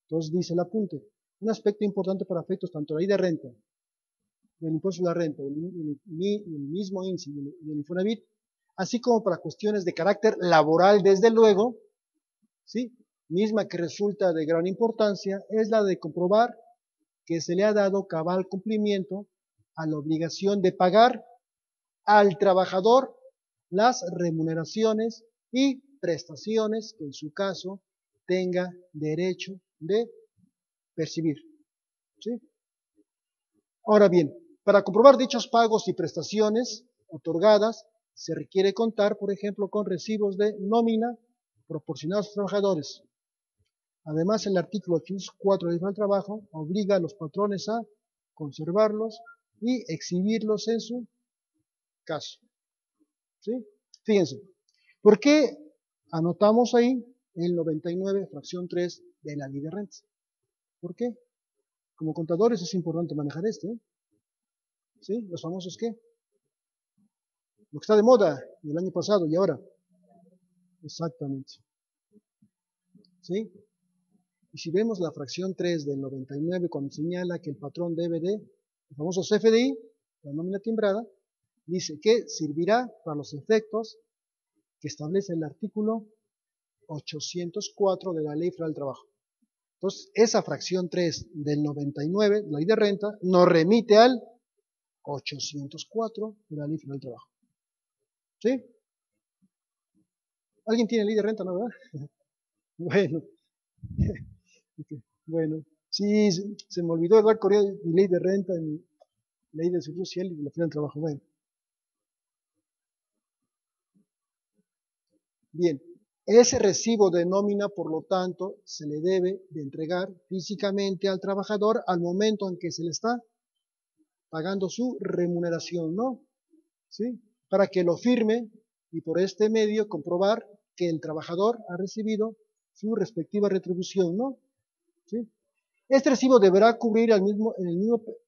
Entonces dice el apunte, un aspecto importante para efectos tanto de la ley de renta, del impuesto a la renta, el mismo INSI y el Infonavit, así como para cuestiones de carácter laboral, desde luego, ¿sí? Misma que resulta de gran importancia, es la de comprobar que se le ha dado cabal cumplimiento a la obligación de pagar al trabajador las remuneraciones y prestaciones que en su caso tenga derecho de percibir. ¿Sí? Ahora bien, para comprobar dichos pagos y prestaciones otorgadas, se requiere contar, por ejemplo, con recibos de nómina proporcionados a los trabajadores. Además, el artículo 804 del Trabajo obliga a los patrones a conservarlos y exhibirlos en su caso. ¿Sí? Fíjense, ¿por qué anotamos ahí el 99, fracción 3 de la ley de rentas? ¿Por qué? Como contadores es importante manejar ¿sí? Los famosos ¿qué? Lo que está de moda del año pasado y ahora. Exactamente. ¿Sí? Y si vemos la fracción 3 del 99, cuando señala que el patrón debe de, el famoso CFDI, la nómina timbrada, dice que servirá para los efectos que establece el artículo 804 de la Ley Federal del Trabajo. Entonces, esa fracción 3 del 99, la ley de renta, nos remite al 804 de la Ley Federal del Trabajo. ¿Sí? ¿Alguien tiene ley de renta, no, verdad? Bueno, bueno, sí, se me olvidó dar Corea mi ley de renta, mi ley de seguro social y de la Federal del Trabajo. Bueno, bien, ese recibo de nómina, por lo tanto, se le debe de entregar físicamente al trabajador al momento en que se le está pagando su remuneración, ¿no? ¿Sí? Para que lo firme y por este medio comprobar que el trabajador ha recibido su respectiva retribución, ¿no? ¿Sí? Este recibo deberá cubrir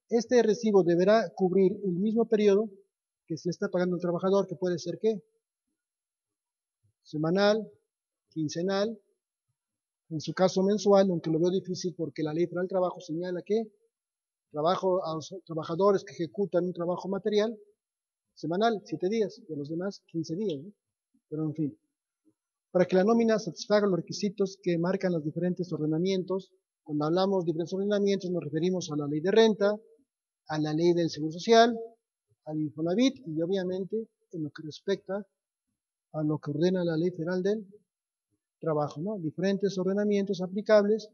este recibo deberá cubrir el mismo periodo que se le está pagando al trabajador, que puede ser ¿qué? Semanal, quincenal, en su caso mensual, aunque lo veo difícil porque la Ley Federal del Trabajo señala que trabajo a los trabajadores que ejecutan un trabajo material semanal, 7 días, y a los demás 15 días, ¿no? Pero en fin, para que la nómina satisfaga los requisitos que marcan los diferentes ordenamientos. Cuando hablamos de diferentes ordenamientos nos referimos a la ley de renta, a la ley del Seguro Social, al Infonavit y obviamente en lo que respecta a lo que ordena la Ley Federal del Trabajo, ¿no? Diferentes ordenamientos aplicables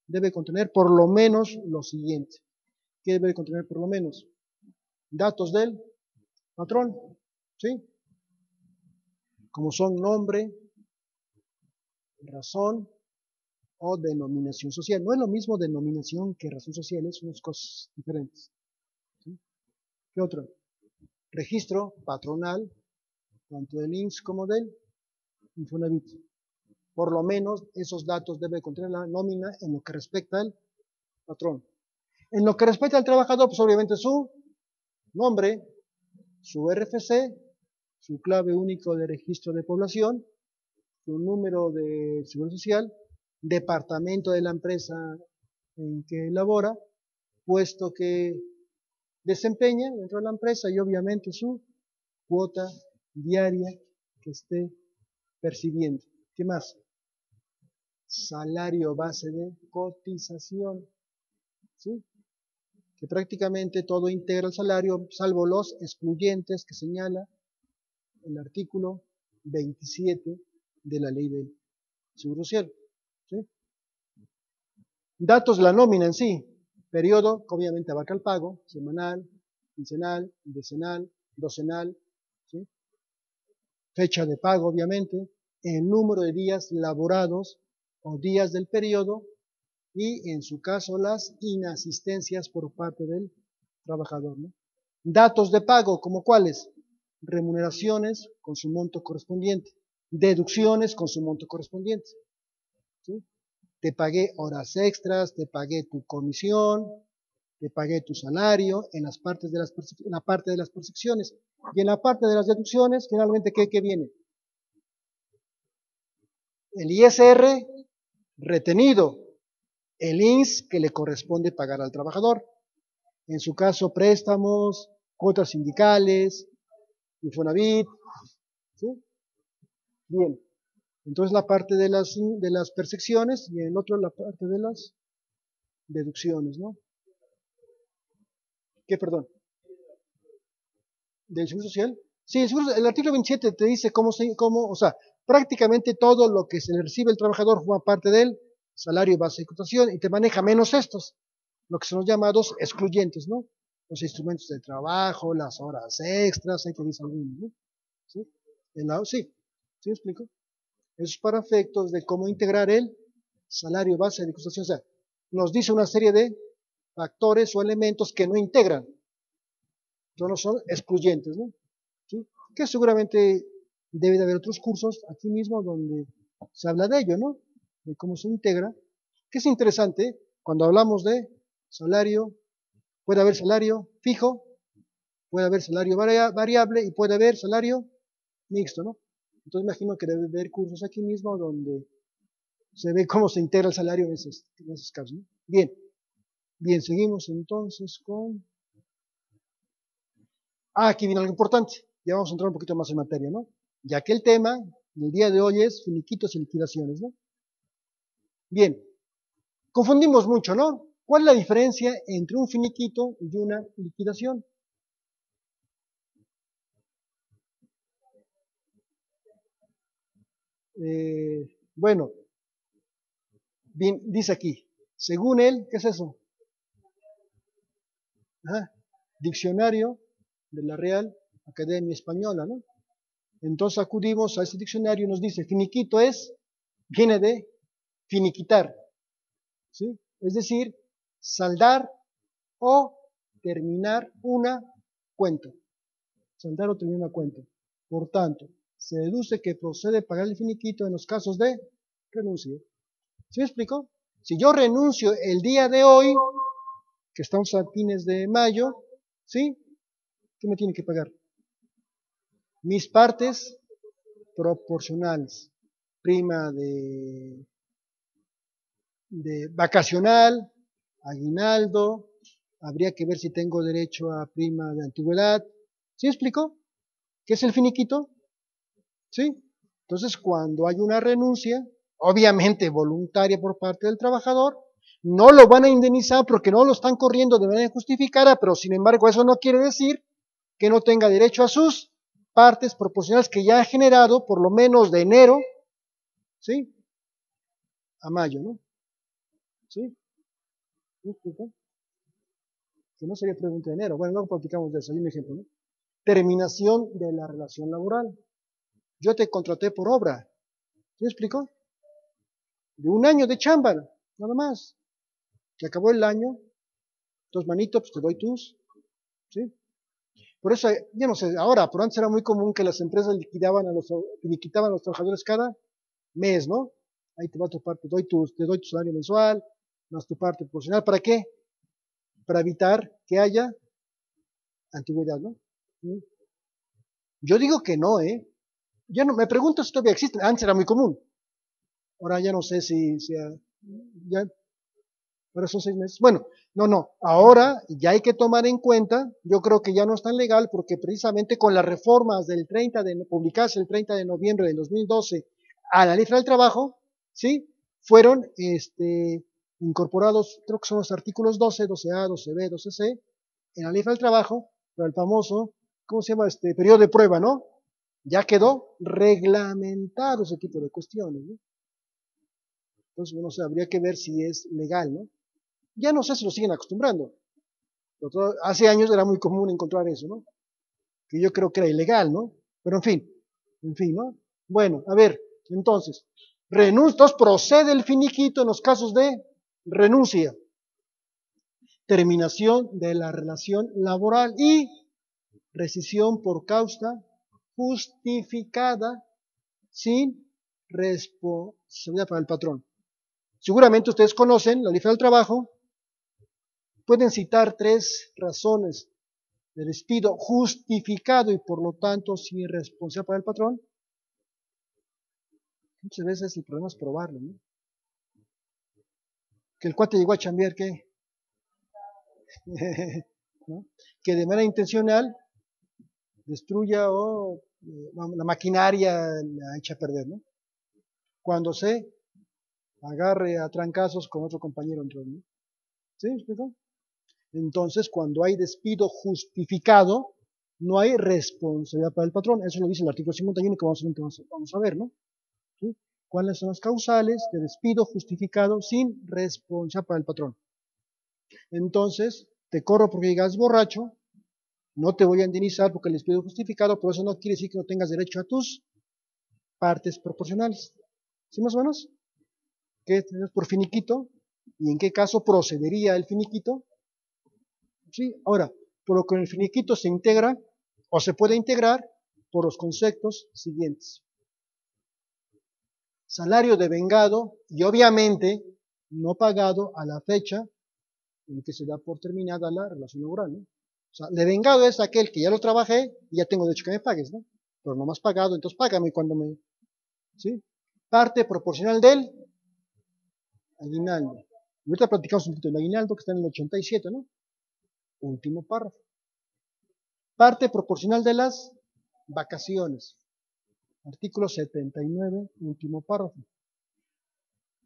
debe contener por lo menos lo siguiente. ¿Qué debe contener por lo menos? Datos del patrón, ¿sí? Como son nombre, razón o denominación social. No es lo mismo denominación que razón social, son unas cosas diferentes. ¿Sí? ¿Qué otro? Registro patronal, tanto del INSS como del Infonavit. Por lo menos esos datos debe contener la nómina en lo que respecta al patrón. En lo que respecta al trabajador, pues obviamente su nombre, su RFC, su clave único de registro de población, su número de seguro social, departamento de la empresa en que labora, puesto que desempeña dentro de la empresa y obviamente su cuota diaria que esté percibiendo. ¿Qué más? Salario base de cotización, ¿sí? Que prácticamente todo integra el salario, salvo los excluyentes que señala el artículo 27 de la ley del Seguro Social. ¿Sí? Datos de la nómina en sí, periodo que obviamente abarca el pago, semanal, quincenal, decenal, docenal, ¿sí? Fecha de pago obviamente, el número de días laborados o días del periodo y en su caso las inasistencias por parte del trabajador, ¿no? Datos de pago, ¿como cuáles? Remuneraciones con su monto correspondiente, deducciones con su monto correspondiente, ¿sí? Te pagué horas extras, te pagué tu comisión, te pagué tu salario en las partes de en la parte de las percepciones. Y en la parte de las deducciones, generalmente, ¿qué viene? El ISR retenido, el INS que le corresponde pagar al trabajador. En su caso, préstamos, cuotas sindicales, Infonavit, ¿sí? Bien, entonces la parte de las percepciones y el otro la parte de las deducciones, ¿no? ¿Qué, perdón? ¿Del Seguro Social? Sí, el artículo 27 te dice o sea, prácticamente todo lo que se le recibe el trabajador forma parte del salario base de cotización y te maneja menos estos, lo que son los llamados excluyentes, ¿no? Los instrumentos de trabajo, las horas extras, ahí te dice algunos, ¿no? ¿Sí? Sí, ¿sí me explico? Eso es para efectos de cómo integrar el salario base de cotización. O sea, nos dice una serie de factores o elementos que no integran, son excluyentes, ¿no? ¿Sí? Que seguramente debe de haber otros cursos aquí mismo donde se habla de ello, ¿no? De cómo se integra, que es interesante, cuando hablamos de salario, puede haber salario fijo, puede haber salario variable y puede haber salario mixto, ¿no? Entonces imagino que debe haber cursos aquí mismo donde se ve cómo se integra el salario en esos casos, ¿no? Bien, bien, seguimos entonces con... aquí viene algo importante, ya vamos a entrar un poquito más en materia, ¿no? Ya que el tema del día de hoy es finiquitos y liquidaciones, ¿no? Bien, confundimos mucho, ¿no? ¿Cuál es la diferencia entre un finiquito y una liquidación? Bueno, bien, dice aquí, según él, ¿qué es eso? Ajá, diccionario de la Real Academia Española, ¿no? Entonces acudimos a ese diccionario y nos dice, finiquito viene de finiquitar, ¿sí? Es decir, saldar o terminar una cuenta. Saldar o terminar una cuenta. Por tanto, se deduce que procede pagar el finiquito en los casos de renuncia. ¿Sí me explico? Si yo renuncio el día de hoy, que estamos a fines de mayo, ¿sí? ¿Qué me tiene que pagar? Mis partes proporcionales. Prima de vacacional, aguinaldo, habría que ver si tengo derecho a prima de antigüedad. ¿Sí me explico? ¿Qué es el finiquito? ¿Sí? Entonces, cuando hay una renuncia, obviamente voluntaria por parte del trabajador, no lo van a indemnizar porque no lo están corriendo de manera justificada, pero sin embargo eso no quiere decir que no tenga derecho a sus partes proporcionales que ya ha generado por lo menos de enero, ¿sí? A mayo, ¿no? ¿Sí? ¿Sí? Que no sería pregunta de enero. Bueno, luego platicamos de eso. Hay un ejemplo, ¿no? Terminación de la relación laboral. Yo te contraté por obra. ¿Sí me explico? De un año de chamba, nada más. Que acabó el año, entonces manito, pues te doy tus, ¿sí? Por eso, ya no sé, ahora, pero antes era muy común que las empresas liquidaban a los trabajadores cada mes, ¿no? Ahí te va tu parte, te doy tu salario mensual, más tu parte proporcional. ¿Para qué? Para evitar que haya antigüedad, ¿no? ¿Mm? Yo digo que no, ¿eh? Ya no, me pregunto si todavía existe. Antes era muy común. Ahora ya no sé si ya, ahora son 6 meses. Bueno, no. Ahora ya hay que tomar en cuenta, yo creo que ya no es tan legal porque precisamente con las reformas publicadas el 30 de noviembre del 2012 a la Ley Federal del Trabajo, ¿sí? Fueron incorporados, creo que son los artículos 12, 12A, 12B, 12C, en la Ley Federal del Trabajo, para el famoso, ¿cómo se llama? Periodo de prueba, ¿no? Ya quedó reglamentado ese tipo de cuestiones, ¿no? Entonces, bueno, habría que ver si es legal, ¿no? Ya no sé si lo siguen acostumbrando. Hace años era muy común encontrar eso, ¿no? Que yo creo que era ilegal, ¿no? Pero en fin, ¿no? Bueno, a ver, entonces procede el finiquito en los casos de renuncia, terminación de la relación laboral y rescisión por causa justificada sin responsabilidad para el patrón. Seguramente ustedes conocen la ley del trabajo, pueden citar 3 razones de despido justificado y por lo tanto sin responsabilidad para el patrón. Muchas veces el problema es probarlo, ¿no? Que el cuate llegó a chambear, ¿qué? ¿No? Que de manera intencional destruya o la maquinaria la echa a perder, ¿no? Cuando se agarre a trancazos con otro compañero, ¿no? ¿Sí? ¿Explico? Entonces, cuando hay despido justificado, no hay responsabilidad para el patrón. Eso lo dice el artículo 51 que vamos a ver, ¿no? ¿Sí? ¿Cuáles son las causales de despido justificado sin responsabilidad para el patrón? Entonces, te corro porque llegas borracho, no te voy a indemnizar porque el despido es justificado, pero eso no quiere decir que no tengas derecho a tus partes proporcionales. ¿Sí más o menos? ¿Qué tenés por finiquito? ¿Y en qué caso procedería el finiquito? ¿Sí? Ahora, por lo que el finiquito se integra o se puede integrar por los conceptos siguientes. Salario devengado y obviamente no pagado a la fecha en que se da por terminada la relación laboral, ¿no? O sea, devengado es aquel que ya lo trabajé y ya tengo derecho que me pagues, ¿no? Pero no más pagado, entonces págame cuando me, ¿sí? Parte proporcional del aguinaldo. Ahorita platicamos un poquito del aguinaldo que está en el 87, ¿no? Último párrafo. Parte proporcional de las vacaciones. Artículo 79, último párrafo.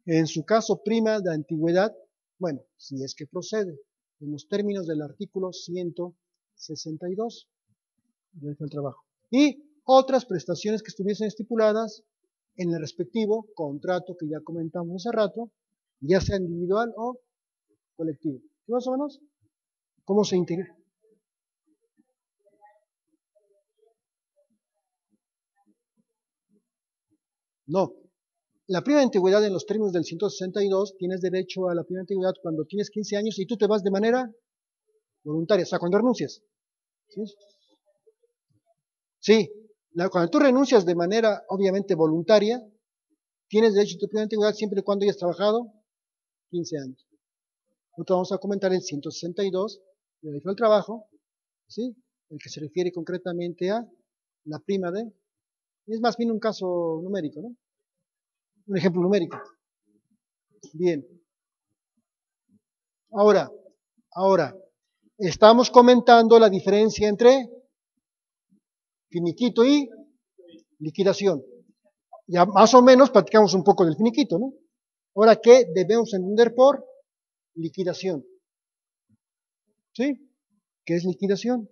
En su caso, prima de antigüedad, bueno, si es que procede, en los términos del artículo 162 del trabajo. Y otras prestaciones que estuviesen estipuladas en el respectivo contrato que ya comentamos hace rato, ya sea individual o colectivo. ¿Más o menos? ¿Cómo se integra? No. La prima de antigüedad en los términos del 162, tienes derecho a la prima de antigüedad cuando tienes 15 años y tú te vas de manera voluntaria, o sea, cuando renuncias. ¿Sí? Sí, cuando tú renuncias de manera obviamente voluntaria, tienes derecho a tu prima de antigüedad siempre y cuando hayas trabajado 15 años. Nosotros vamos a comentar el 162 de la ley del trabajo, ¿sí? El que se refiere concretamente a la prima de, es más bien un caso numérico, ¿no? Un ejemplo numérico. Bien. Ahora, estamos comentando la diferencia entre finiquito y liquidación. Ya más o menos platicamos un poco del finiquito, ¿no? Ahora, ¿qué debemos entender por liquidación? ¿Sí? ¿Qué es liquidación?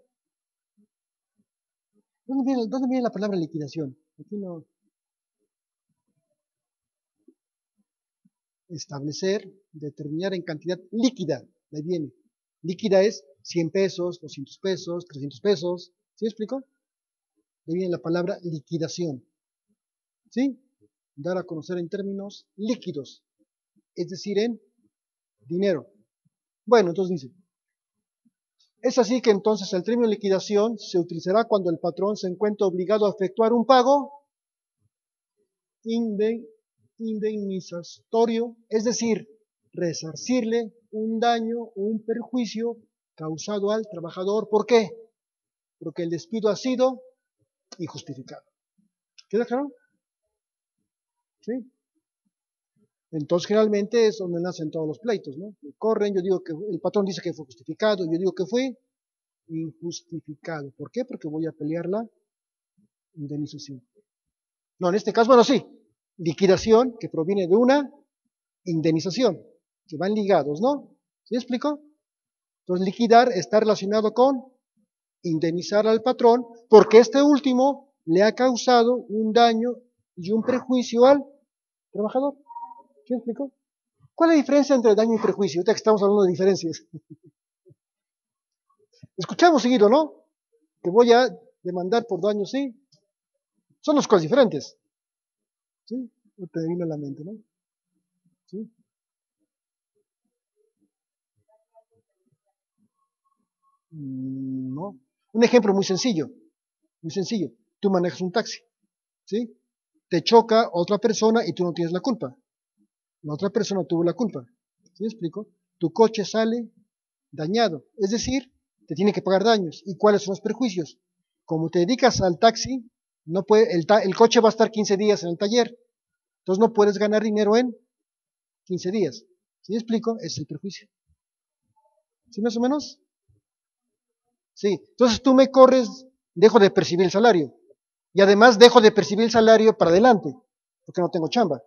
¿Dónde viene la palabra liquidación? Aquí no. Establecer, determinar en cantidad líquida, de ahí viene. Líquida es 100 pesos, 200 pesos, 300 pesos. ¿Sí me explico? De ahí viene la palabra liquidación. ¿Sí? Dar a conocer en términos líquidos, es decir, en dinero. Bueno, entonces dice, es así que entonces el término liquidación se utilizará cuando el patrón se encuentre obligado a efectuar un pago indemnizatorio, es decir, resarcirle un daño o un perjuicio causado al trabajador. ¿Por qué? Porque el despido ha sido injustificado. ¿Queda claro? ¿Sí? Entonces generalmente es donde nacen todos los pleitos, ¿no? Me corren, yo digo que el patrón dice que fue justificado, yo digo que fue injustificado. ¿Por qué? Porque voy a pelear la indemnización. No, en este caso, bueno, sí, liquidación que proviene de una indemnización, que van ligados, ¿no? ¿Sí me explico? Entonces, liquidar está relacionado con indemnizar al patrón porque este último le ha causado un daño y un perjuicio al trabajador. ¿Sí me explico? ¿Cuál es la diferencia entre daño y perjuicio? Ahorita que estamos hablando de diferencias. Escuchamos seguido, ¿no? Que voy a demandar por daño, sí. Son dos cosas diferentes. ¿Sí? No te vino a la mente, ¿no? ¿Sí? No. Un ejemplo muy sencillo, muy sencillo. Tú manejas un taxi, ¿sí? Te choca otra persona y tú no tienes la culpa. La otra persona tuvo la culpa. ¿Sí me explico? Tu coche sale dañado, es decir, te tiene que pagar daños. ¿Y cuáles son los perjuicios? Como te dedicas al taxi, no puede, el coche va a estar 15 días en el taller, entonces no puedes ganar dinero en 15 días. ¿Sí me explico? Es el perjuicio. ¿Sí más o menos? Sí. Entonces tú me corres, dejo de percibir el salario. Y además dejo de percibir el salario para adelante, porque no tengo chamba.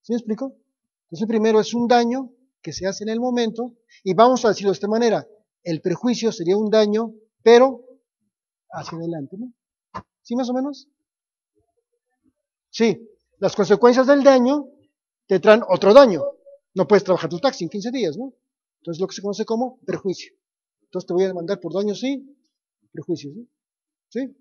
¿Sí me explico? Entonces primero es un daño que se hace en el momento, y vamos a decirlo de esta manera, el perjuicio sería un daño, pero hacia adelante, ¿no? ¿Sí más o menos? Sí, las consecuencias del daño te traen otro daño. No puedes trabajar tu taxi en 15 días, ¿no? Entonces lo que se conoce como perjuicio. Entonces te voy a demandar por daños y perjuicios, ¿no? ¿Sí?